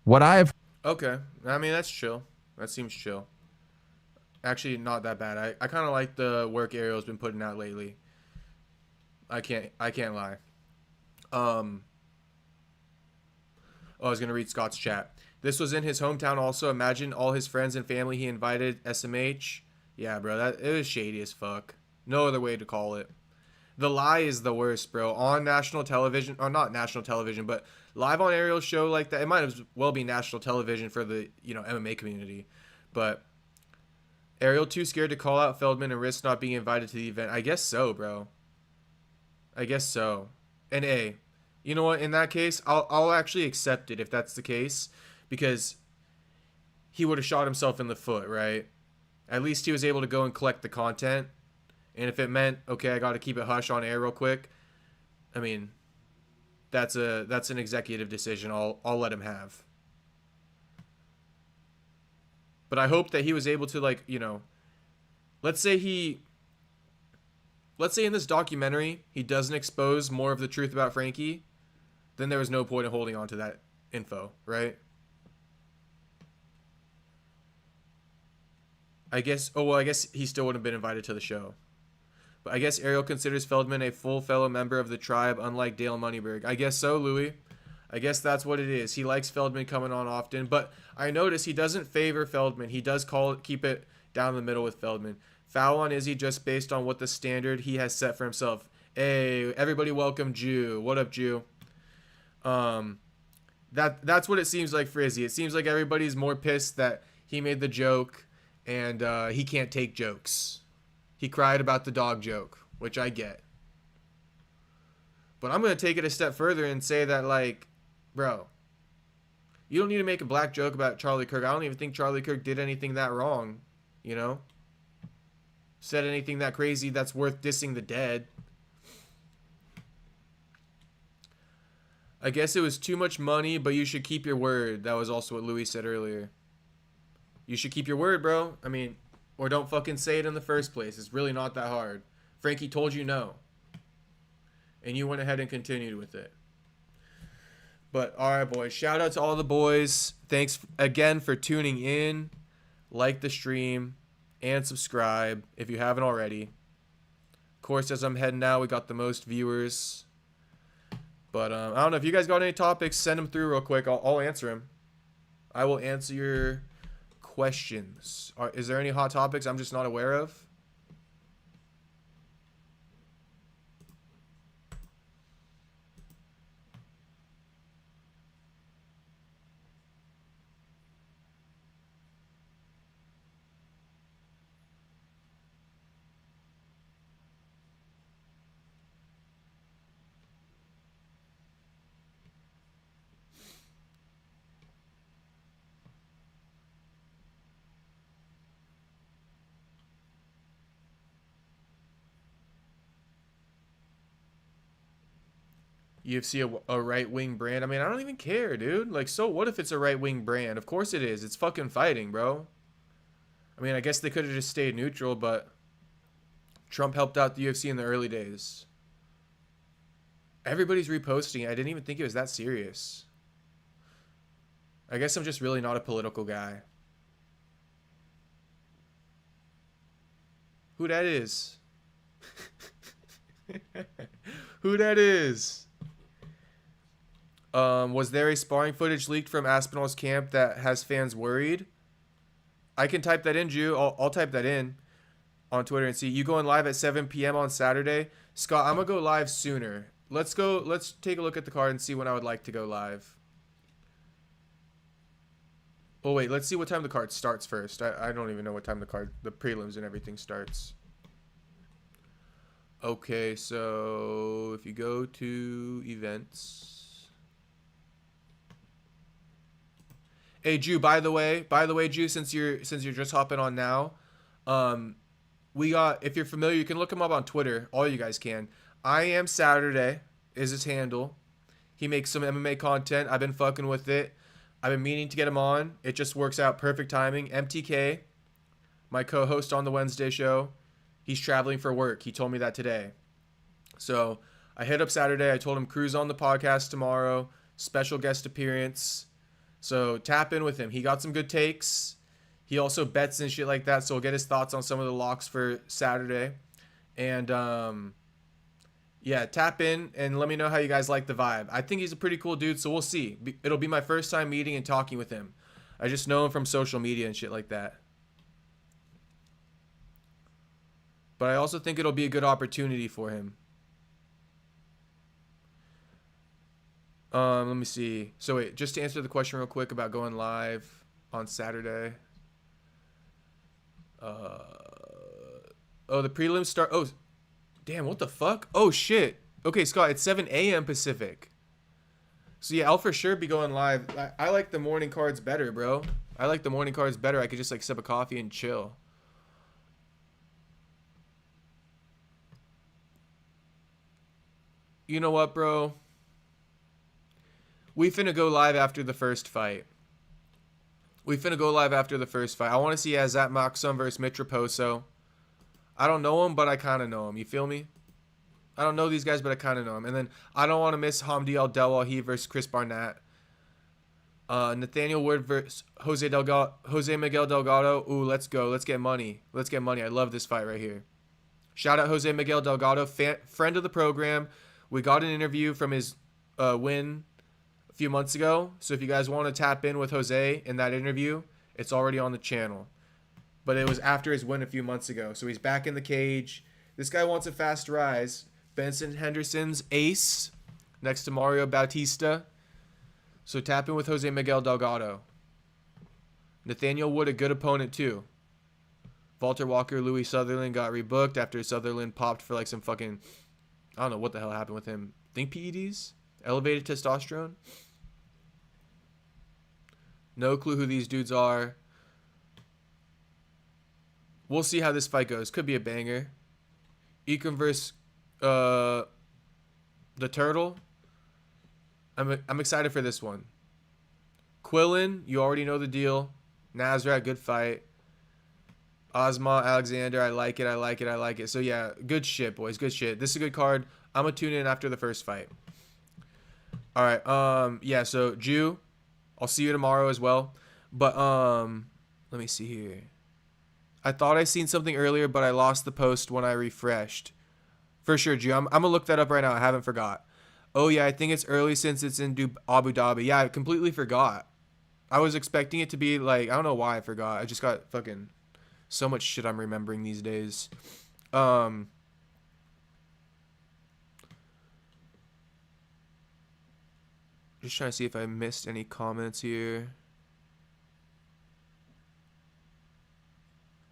What I've Okay. I mean, that's chill. That seems chill. Actually, not that bad. I kind of like the work Ariel's been putting out lately. I can't lie. Oh, I was gonna read Scott's chat. This was in his hometown also. Imagine all his friends and family he invited. SMH. Yeah, bro, it was shady as fuck. No other way to call it. The lie is the worst, bro. On national television, or not national television, but live on Ariel's show like that. It might as well be national television for the, MMA community. But Ariel too scared to call out Feldman and risk not being invited to the event. I guess so, bro. I guess so. And you know what? In that case, I'll actually accept it if that's the case, because he would have shot himself in the foot, right? At least he was able to go and collect the content. And if it meant, okay, I got to keep it hush on air real quick, I mean, that's an executive decision I'll let him have. But I hope that he was able to, like, let's say in this documentary he doesn't expose more of the truth about Frankie, then there was no point in holding on to that info, right? I guess he still wouldn't have been invited to the show. But I guess Ariel considers Feldman a full fellow member of the tribe, unlike Dale Moneyberg. I guess so, Louis. I guess that's what it is. He likes Feldman coming on often, but I notice he doesn't favor Feldman. He does keep it down the middle with Feldman. Foul on Izzy just based on what the standard he has set for himself. Hey, everybody welcome Jew. What up, Jew? That's what it seems like for Izzy. It seems like everybody's more pissed that he made the joke and he can't take jokes. He cried about the dog joke, which I get. But I'm going to take it a step further and say that, like, bro, you don't need to make a black joke about Charlie Kirk. I don't even think Charlie Kirk did anything that wrong, said anything that crazy that's worth dissing the dead. I guess it was too much money, but you should keep your word. That was also what Louis said earlier. You should keep your word, bro. I mean, or don't fucking say it in the first place. It's really not that hard. Frankie told you no. And you went ahead and continued with it. But, alright, boys. Shout out to all the boys. Thanks again for tuning in. Like the stream. And subscribe if you haven't already. Of course, as I'm heading out, we got the most viewers. But, I don't know. If you guys got any topics, send them through real quick. I'll answer them. I will answer your questions. Is there any hot topics I'm just not aware of? UFC a right-wing brand. I mean, I don't even care, dude. Like, so what if it's a right-wing brand? Of course it is. It's fucking fighting, bro. I mean, I guess they could have just stayed neutral, but Trump helped out the UFC in the early days. Everybody's reposting it. I didn't even think it was that serious. I guess I'm just really not a political guy. Who that is? Who that is? Was there a sparring footage leaked from Aspinall's camp that has fans worried? I can type that in, Jew. I'll type that in on Twitter and see. You going live at 7 p.m. on Saturday? Scott, I'm going to go live sooner. Let's take a look at the card and see when I would like to go live. Oh, wait. Let's see what time the card starts first. I don't even know what time the prelims and everything starts. Okay, so if you go to events... Hey, Jew, by the way, Jew, since you're just hopping on now, we got, if you're familiar, you can look him up on Twitter. All you guys can. I Am Saturday is his handle. He makes some MMA content. I've been fucking with it. I've been meaning to get him on. It just works out perfect timing. MTK, my co-host on the Wednesday show, he's traveling for work. He told me that today. So I hit up Saturday. I told him cruise on the podcast tomorrow. Special guest appearance. So tap in with him. He got some good takes. He also bets and shit like that, so we'll get his thoughts on some of the locks for Saturday. And yeah, tap in and let me know how you guys like the vibe. I think he's a pretty cool dude, so we'll see. It'll be my first time meeting and talking with him. I just know him from social media and shit like that. But I also think it'll be a good opportunity for him. Let me see. So wait, just to answer the question real quick about going live on Saturday. Oh, the prelims start. Oh, damn, what the fuck? Oh, shit. Okay, Scott, it's 7 a.m. Pacific. So yeah, I'll for sure be going live. I like the morning cards better, bro. I like the morning cards better. I could just like sip a coffee and chill. You know what, bro? We finna go live after the first fight. I want to see Azat Maksum versus Mitraposo. I don't know him, but I kind of know him. You feel me? I don't know these guys, but I kind of know him. And then I don't want to miss Hamdi Al-Delwahi versus Chris Barnett. Nathaniel Wood versus Jose Miguel Delgado. Ooh, let's go. Let's get money. I love this fight right here. Shout out Jose Miguel Delgado, friend of the program. We got an interview from his win a few months ago. So if you guys want to tap in with Jose in that interview, it's already on the channel. But it was after his win a few months ago. So he's back in the cage. This guy wants a fast rise. Benson Henderson's ace next to Mario Bautista. So tap in with Jose Miguel Delgado. Nathaniel Wood, a good opponent too. Walter Walker, Louis Sutherland got rebooked after Sutherland popped for like some fucking... I don't know what the hell happened with him. Think PEDs? Elevated testosterone? No clue who these dudes are. We'll see how this fight goes. Could be a banger. Ikram versus the Turtle. I'm excited for this one. Quillen, you already know the deal. Nasrat, good fight. Ozma, Alexander, I like it. So yeah, good shit, boys. Good shit. This is a good card. I'm gonna tune in after the first fight. All right. Yeah. So Jew, I'll see you tomorrow as well. But let me see here. I thought I seen something earlier, but I lost the post when I refreshed. For sure, Jew. I'm gonna look that up right now. I haven't forgot. Oh yeah, I think it's early since it's in Abu Dhabi. Yeah, I completely forgot. I was expecting it to be like, I don't know why I forgot. I just got fucking so much shit I'm remembering these days. Just trying to see if I missed any comments here.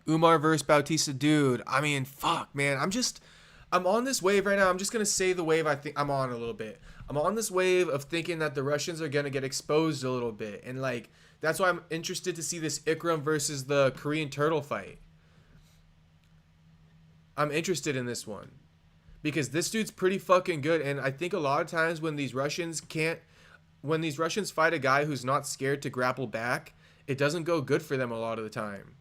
Umar versus Bautista, dude. I mean, fuck, man. I'm on this wave right now. I'm just going to say the wave I think I'm on a little bit. I'm on this wave of thinking that the Russians are going to get exposed a little bit. And, like, that's why I'm interested to see this Ikram versus the Korean Turtle fight. I'm interested in this one. Because this dude's pretty fucking good. And I think a lot of times when these Russians fight a guy who's not scared to grapple back, it doesn't go good for them a lot of the time.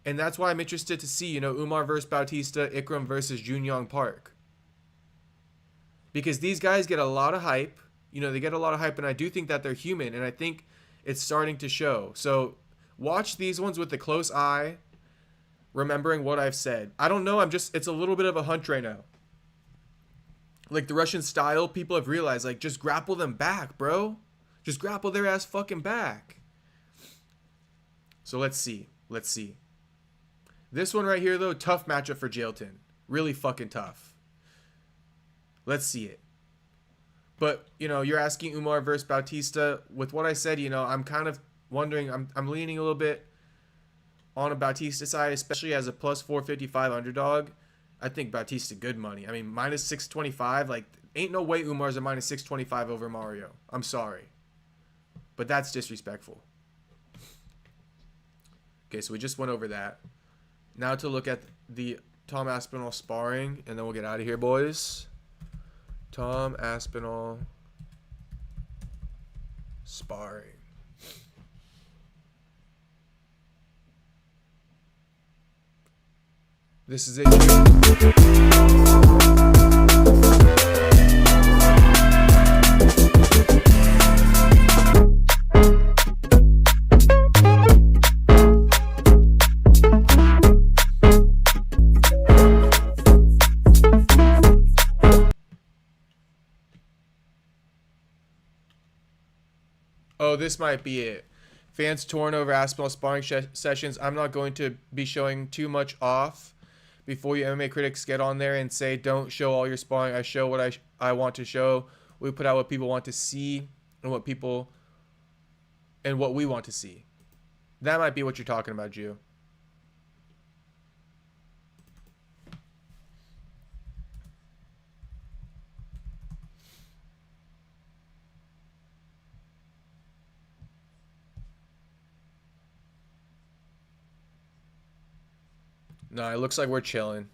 And that's why I'm interested to see, Umar versus Bautista, Ikram versus Junyong Park. Because these guys get a lot of hype. They get a lot of hype, and I do think that they're human, and I think it's starting to show. So watch these ones with a close eye, remembering what I've said. I don't know, it's a little bit of a hunch right now. Like the Russian style, people have realized, like, just grapple them back, bro. Just grapple their ass fucking back. So let's see. This one right here, though, tough matchup for Jailton. Really fucking tough. Let's see it. But, you're asking Umar versus Bautista. With what I said, I'm kind of wondering, I'm leaning a little bit on a Bautista side, especially as a plus 455 underdog. I think Bautista good money. I mean, minus 625, like, ain't no way Umar's a minus 625 over Mario. I'm sorry. But that's disrespectful. Okay, so we just went over that. Now to look at the Tom Aspinall sparring, and then we'll get out of here, boys. Tom Aspinall sparring. This is it. So this might be it. Fans torn over Aspinall sparring sessions. I'm not going to be showing too much off before you MMA critics get on there and say, don't show all your sparring. I show what I want to show. We put out what people want to see and what we want to see. That might be what you're talking about, Jew. No, it looks like we're chilling.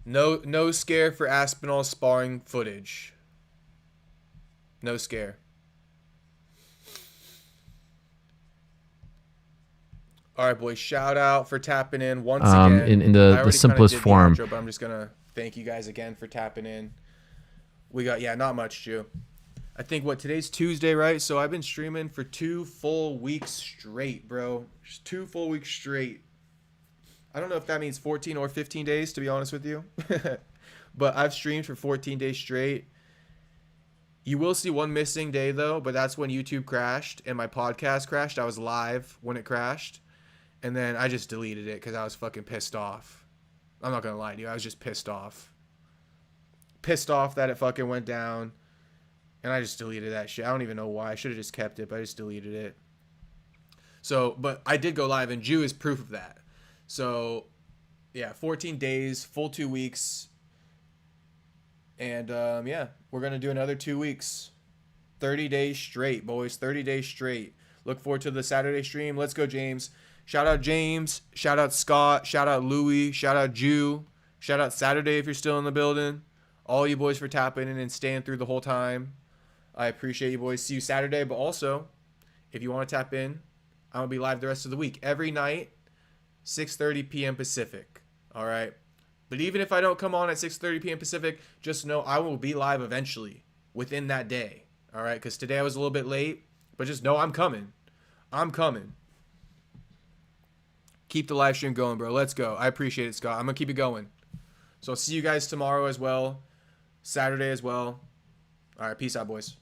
No scare for Aspinall sparring footage. No scare. All right, boys. Shout out for tapping in once again. In the simplest form. But I'm just gonna thank you guys again for tapping in. We got not much, Jew. I think today's Tuesday, right? So I've been streaming for 2 full weeks straight, bro. Just 2 full weeks straight. I don't know if that means 14 or 15 days, to be honest with you. But I've streamed for 14 days straight. You will see one missing day, though, but that's when YouTube crashed and my podcast crashed. I was live when it crashed. And then I just deleted it because I was fucking pissed off. I'm not going to lie to you. I was just pissed off. Pissed off that it fucking went down. And I just deleted that shit. I don't even know why. I should have just kept it, but I just deleted it. So, but I did go live, and Jew is proof of that. So, yeah, 14 days, full 2 weeks. And, we're going to do another 2 weeks. 30 days straight, boys. 30 days straight. Look forward to the Saturday stream. Let's go, James. Shout out James. Shout out Scott. Shout out Louie. Shout out Jew. Shout out Saturday if you're still in the building. All you boys for tapping in and staying through the whole time. I appreciate you boys. See you Saturday. But also, if you want to tap in, I'm going to be live the rest of the week. Every night, 6:30 p.m. Pacific. All right? But even if I don't come on at 6:30 p.m. Pacific, just know I will be live eventually within that day. All right? Because today I was a little bit late. But just know I'm coming. I'm coming. Keep the live stream going, bro. Let's go. I appreciate it, Scott. I'm going to keep it going. So I'll see you guys tomorrow as well. Saturday as well. All right. Peace out, boys.